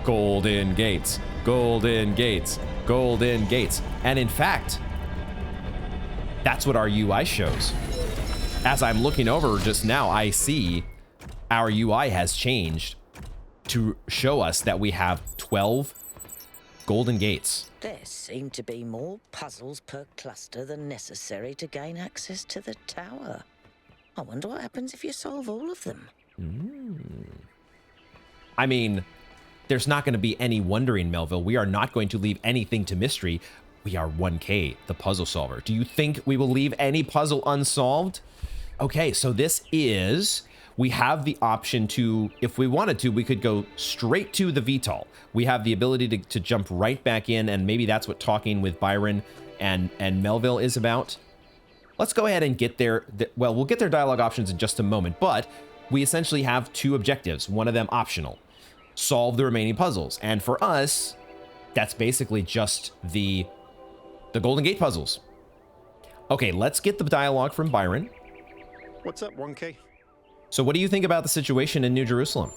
[SPEAKER 1] Golden Gates. Golden Gates. Golden Gates. And in fact, that's what our UI shows. As I'm looking over just now, I see our UI has changed to show us that we have 12 Golden Gates.
[SPEAKER 8] There seem to be more puzzles per cluster than necessary to gain access to the tower. I wonder what happens if you solve all of them.
[SPEAKER 1] I mean, there's not going to be any wondering, Melville. We are not going to leave anything to mystery. We are 1K, the puzzle solver. Do you think we will leave any puzzle unsolved? Okay, so this is... We have the option to, if we wanted to, we could go straight to the VTOL. We have the ability to jump right back in, and maybe that's what talking with Byron and Melville is about. Let's go ahead and get their, well, we'll get their dialogue options in just a moment, but we essentially have two objectives, one of them optional. Solve the remaining puzzles. And for us, that's basically just the Golden Gate puzzles. Okay, let's get the dialogue from Byron.
[SPEAKER 9] What's up, 1K?
[SPEAKER 1] So what do you think about the situation in New Jerusalem?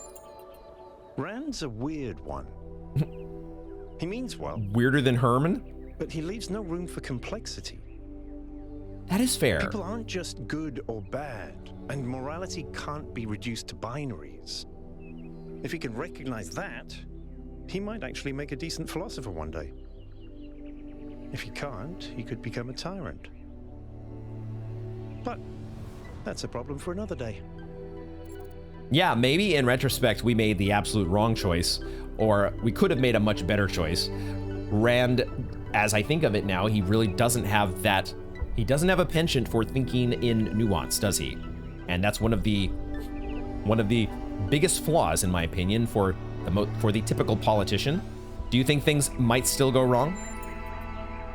[SPEAKER 9] Rand's a weird one. He means well.
[SPEAKER 1] Weirder than Herman?
[SPEAKER 9] But he leaves no room for complexity.
[SPEAKER 1] That is fair.
[SPEAKER 9] People aren't just good or bad, and morality can't be reduced to binaries. If he can recognize that, he might actually make a decent philosopher one day. If he can't, he could become a tyrant. But that's a problem for another day.
[SPEAKER 1] Yeah, maybe in retrospect we made the absolute wrong choice, or we could have made a much better choice. Rand, as I think of it now, he really doesn't have that, he doesn't have a penchant for thinking in nuance, does he? And that's one of the biggest flaws, in my opinion, for the typical politician. Do you think things might still go wrong?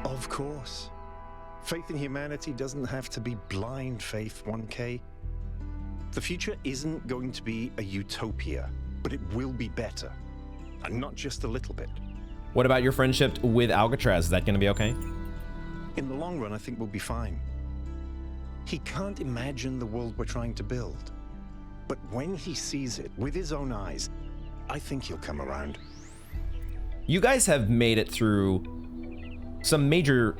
[SPEAKER 9] Of course. Faith in humanity doesn't have to be blind faith, 1K. The future isn't going to be a utopia, but it will be better. And not just a little bit.
[SPEAKER 1] What about your friendship with Alcatraz? Is that going to be okay?
[SPEAKER 9] In the long run, I think we'll be fine. He can't imagine the world we're trying to build. But when he sees it with his own eyes, I think he'll come around.
[SPEAKER 1] You guys have made it through some major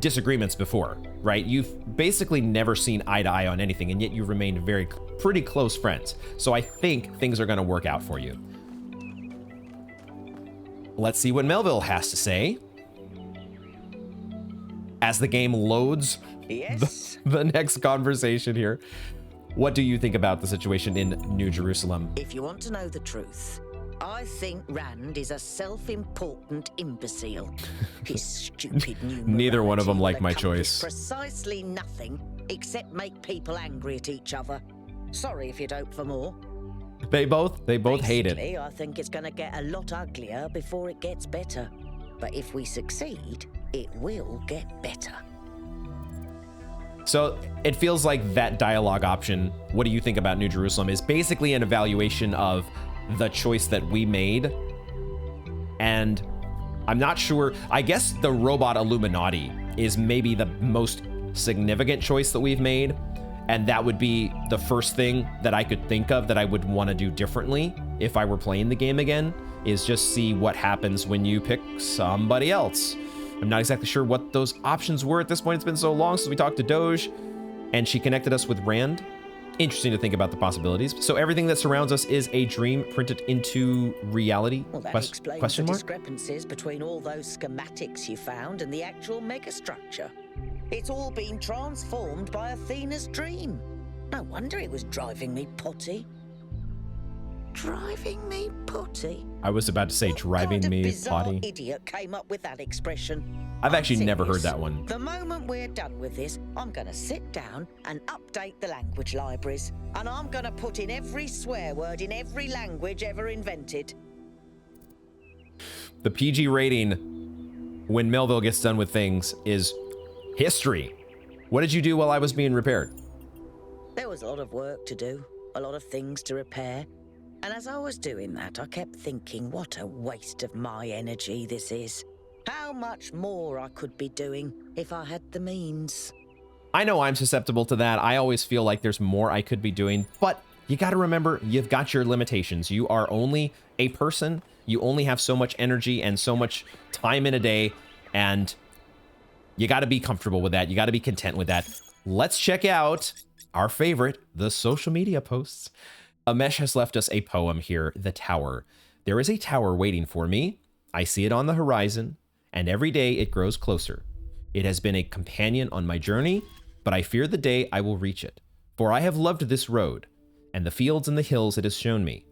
[SPEAKER 1] disagreements before, right? You've basically never seen eye to eye on anything, and yet you've remained pretty close friends. So I think things are going to work out for you. Let's see what Melville has to say as the game loads the next conversation here. What do you think about the situation in New Jerusalem?
[SPEAKER 8] If you want to know the truth, I think Rand is a self-important imbecile. His stupid new
[SPEAKER 1] Neither one of them like my
[SPEAKER 8] accomplished
[SPEAKER 1] choice.
[SPEAKER 8] precisely nothing except make people angry at each other. Sorry if you'd hoped for more.
[SPEAKER 1] They both hate it.
[SPEAKER 8] Basically, I think it's going to get a lot uglier before it gets better. But if we succeed, it will get better.
[SPEAKER 1] So it feels like that dialogue option, what do you think about New Jerusalem, is basically an evaluation of the choice that we made. And I'm not sure, I guess the robot Illuminati is maybe the most significant choice that we've made. And that would be the first thing that I could think of that I would want to do differently if I were playing the game again, is just see what happens when you pick somebody else. I'm not exactly sure what those options were at this point. It's been so long since we talked to Doge and she connected us with Rand. Interesting to think about the possibilities. So everything that surrounds us is a dream printed into reality?
[SPEAKER 8] Well, that explains
[SPEAKER 1] Question
[SPEAKER 8] the
[SPEAKER 1] mark?
[SPEAKER 8] discrepancies between all those schematics you found and the actual megastructure. It's all been transformed by Athena's dream. No wonder it was driving me potty. Driving me potty?
[SPEAKER 1] I was about to say driving me
[SPEAKER 8] Bizarre
[SPEAKER 1] potty.
[SPEAKER 8] idiot came up with that expression.
[SPEAKER 1] I've
[SPEAKER 8] I'm
[SPEAKER 1] actually never heard
[SPEAKER 8] serious.
[SPEAKER 1] that one.
[SPEAKER 8] The moment we're done with this, I'm gonna sit down and update the language libraries. And I'm gonna put in every swear word in every language ever invented.
[SPEAKER 1] The PG rating when Melville gets done with things is history. What did you do while I was being repaired?
[SPEAKER 8] There was a lot of work to do, a lot of things to repair. And as I was doing that, I kept thinking, what a waste of my energy this is. How much more I could be doing if I had the means.
[SPEAKER 1] I know I'm susceptible to that. I always feel like there's more I could be doing, but you got to remember, you've got your limitations. You are only a person. You only have so much energy and so much time in a day, and you got to be comfortable with that. You got to be content with that. Let's check out our favorite, the social media posts. Amesh has left us a poem here, The Tower. There is a tower waiting for me. I see it on the horizon, and every day it grows closer. It has been a companion on my journey, but I fear the day I will reach it. For I have loved this road, and the fields and the hills it has shown me.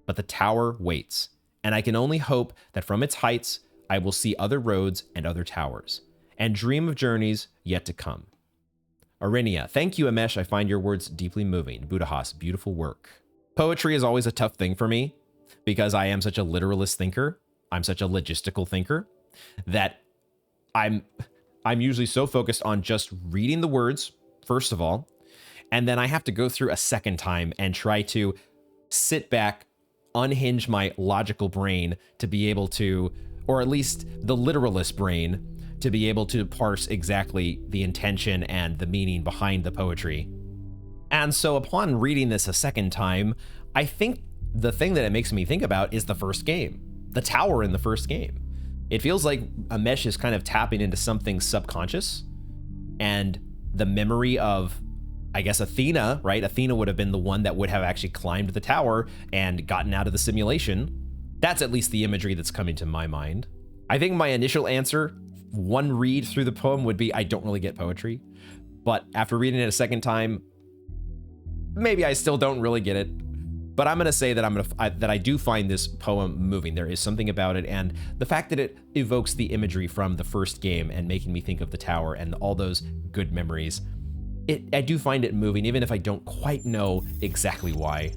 [SPEAKER 1] But the tower waits, and I can only hope that from its heights I will see other roads and other towers, and dream of journeys yet to come. Arinia, thank you, Amesh. I find your words deeply moving. Budahas, beautiful work. Poetry is always a tough thing for me because I am such a literalist thinker. I'm such a logistical thinker that I'm usually so focused on just reading the words, first of all, and then I have to go through a second time and try to sit back, unhinge my logical brain to be able to, or at least the literalist brain, to be able to parse exactly the intention and the meaning behind the poetry. And so upon reading this a second time, I think the thing that it makes me think about is the first game, the tower in the first game. It feels like Amesh is kind of tapping into something subconscious, and the memory of, I guess, Athena, right? Athena would have been the one that would have actually climbed the tower and gotten out of the simulation. That's at least the imagery that's coming to my mind. I think my initial answer, one read through the poem, would be I don't really get poetry. But after reading it a second time, maybe I still don't really get it, but I'm gonna say that that I do find this poem moving. There is something about it, and the fact that it evokes the imagery from the first game and making me think of the tower and all those good memories, I do find it moving, even if I don't quite know exactly why.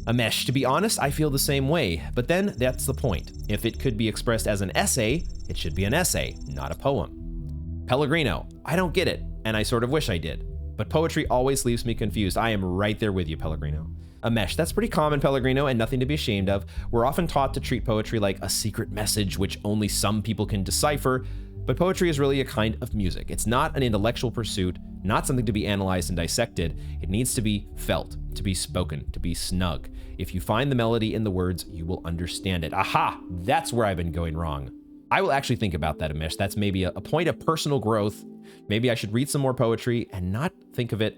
[SPEAKER 1] Amesh, to be honest, I feel the same way, but then that's the point. If it could be expressed as an essay, it should be an essay, not a poem. Pellegrino, I don't get it, and I sort of wish I did. But poetry always leaves me confused. I am right there with you, Pellegrino. Amesh, that's pretty common, Pellegrino, and nothing to be ashamed of. We're often taught to treat poetry like a secret message which only some people can decipher, but poetry is really a kind of music. It's not an intellectual pursuit, not something to be analyzed and dissected. It needs to be felt, to be spoken, to be snug. If you find the melody in the words, you will understand it. Aha! That's where I've been going wrong. I will actually think about that, Amesh. That's maybe a point of personal growth. Maybe I should read some more poetry and not think of it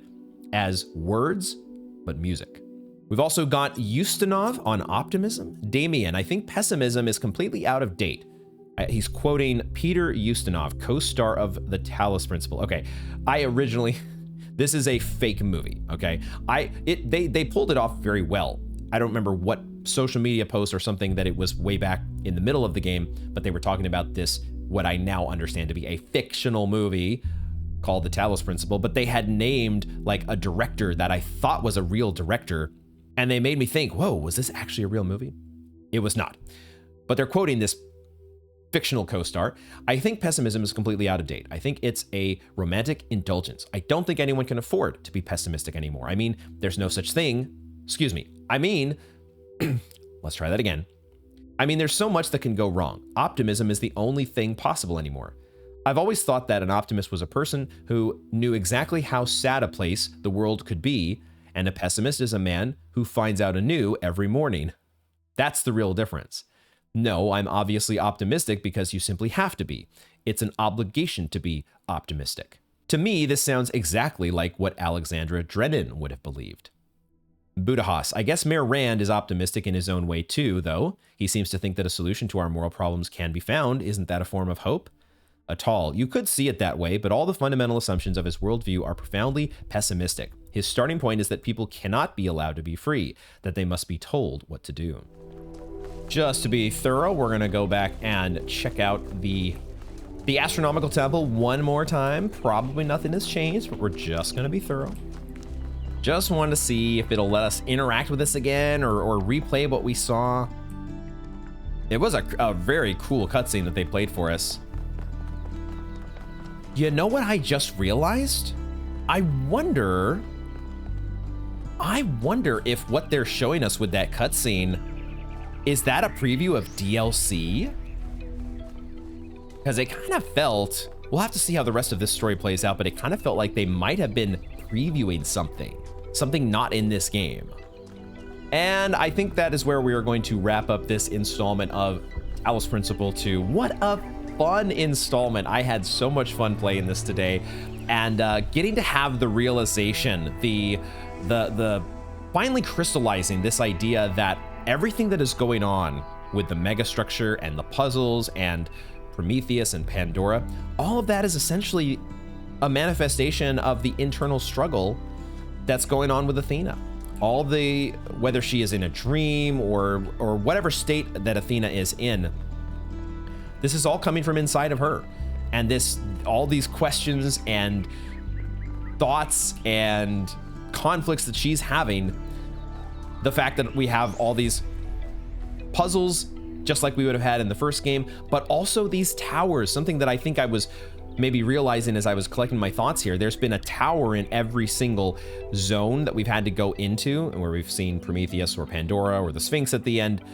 [SPEAKER 1] as words, but music. We've also got Ustinov on optimism. Damien, I think pessimism is completely out of date. He's quoting Peter Ustinov, co-star of the Talos Principle. Okay, this is a fake movie, okay? They pulled it off very well. I don't remember what social media post or something that it was way back in the middle of the game, but they were talking about this, what I now understand to be a fictional movie called The Talos Principle, but they had named like a director that I thought was a real director, and they made me think, whoa, was this actually a real movie? It was not. But they're quoting this fictional co-star. I think pessimism is completely out of date. I think it's a romantic indulgence. I don't think anyone can afford to be pessimistic anymore. I mean, there's no such thing. Excuse me. I mean, let's try that again. I mean, there's so much that can go wrong. Optimism is the only thing possible anymore. I've always thought that an optimist was a person who knew exactly how sad a place the world could be, and a pessimist is a man who finds out anew every morning. That's the real difference. No, I'm obviously optimistic because you simply have to be. It's an obligation to be optimistic. To me, this sounds exactly like what Alexandra Drennan would have believed. Budahas, I guess Mayor Rand is optimistic in his own way too, though. He seems to think that a solution to our moral problems can be found. Isn't that a form of hope? Atal, you could see it that way, but all the fundamental assumptions of his worldview are profoundly pessimistic. His starting point is that people cannot be allowed to be free, that they must be told what to do. Just to be thorough, we're going to go back and check out the astronomical temple one more time. Probably nothing has changed, but we're just going to be thorough. Just wanted to see if it'll let us interact with this again or replay what we saw. It was a very cool cutscene that they played for us. You know what I just realized? I wonder if what they're showing us with that cutscene, is that a preview of DLC? Because it kind of felt, we'll have to see how the rest of this story plays out, but it kind of felt like they might have been previewing something not in this game. And I think that is where we are going to wrap up this installment of Talos Principle 2. What a fun installment. I had so much fun playing this today, and getting to have the realization, the finally crystallizing this idea that everything that is going on with the megastructure and the puzzles and Prometheus and Pandora, all of that is essentially a manifestation of the internal struggle that's going on with Athena. Whether she is in a dream or whatever state that Athena is in, this is all coming from inside of her. And all these questions and thoughts and conflicts that she's having, the fact that we have all these puzzles, just like we would have had in the first game, but also these towers, something that I think I was maybe realizing as I was collecting my thoughts here. There's been a tower in every single zone that we've had to go into, and where we've seen Prometheus or Pandora or the Sphinx at the end.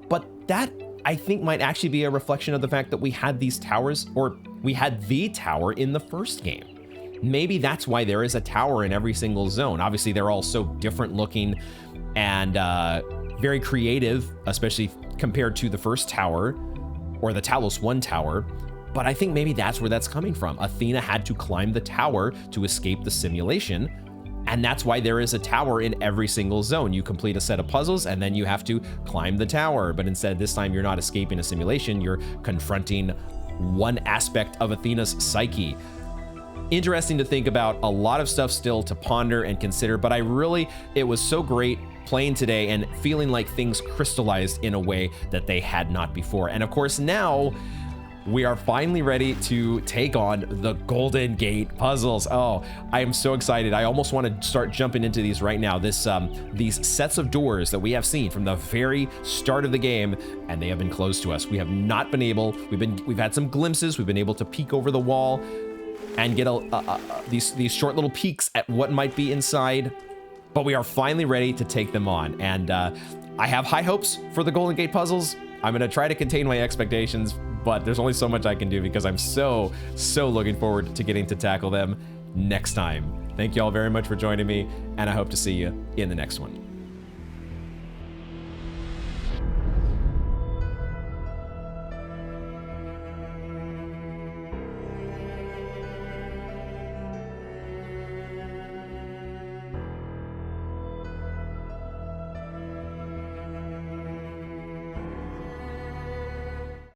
[SPEAKER 1] But that, I think, might actually be a reflection of the fact that we had these towers, or we had the tower in the first game. Maybe that's why there is a tower in every single zone. Obviously, they're all so different looking and very creative, especially compared to the first tower or the Talos 1 tower. But I think maybe that's where that's coming from. Athena had to climb the tower to escape the simulation, and that's why there is a tower in every single zone. You complete a set of puzzles and then you have to climb the tower, but instead this time you're not escaping a simulation, you're confronting one aspect of Athena's psyche. Interesting to think about, a lot of stuff still to ponder and consider, but it was so great playing today and feeling like things crystallized in a way that they had not before. And of course, now we are finally ready to take on the Golden Gate puzzles. Oh, I am so excited. I almost want to start jumping into these right now. These sets of doors that we have seen from the very start of the game, and they have been closed to us. We have not been able, we've had some glimpses, we've been able to peek over the wall and get these short little peeks at what might be inside, but we are finally ready to take them on. And I have high hopes for the Golden Gate puzzles. I'm gonna try to contain my expectations, but there's only so much I can do because I'm so looking forward to getting to tackle them next time. Thank you all very much for joining me, and I hope to see you in the next one.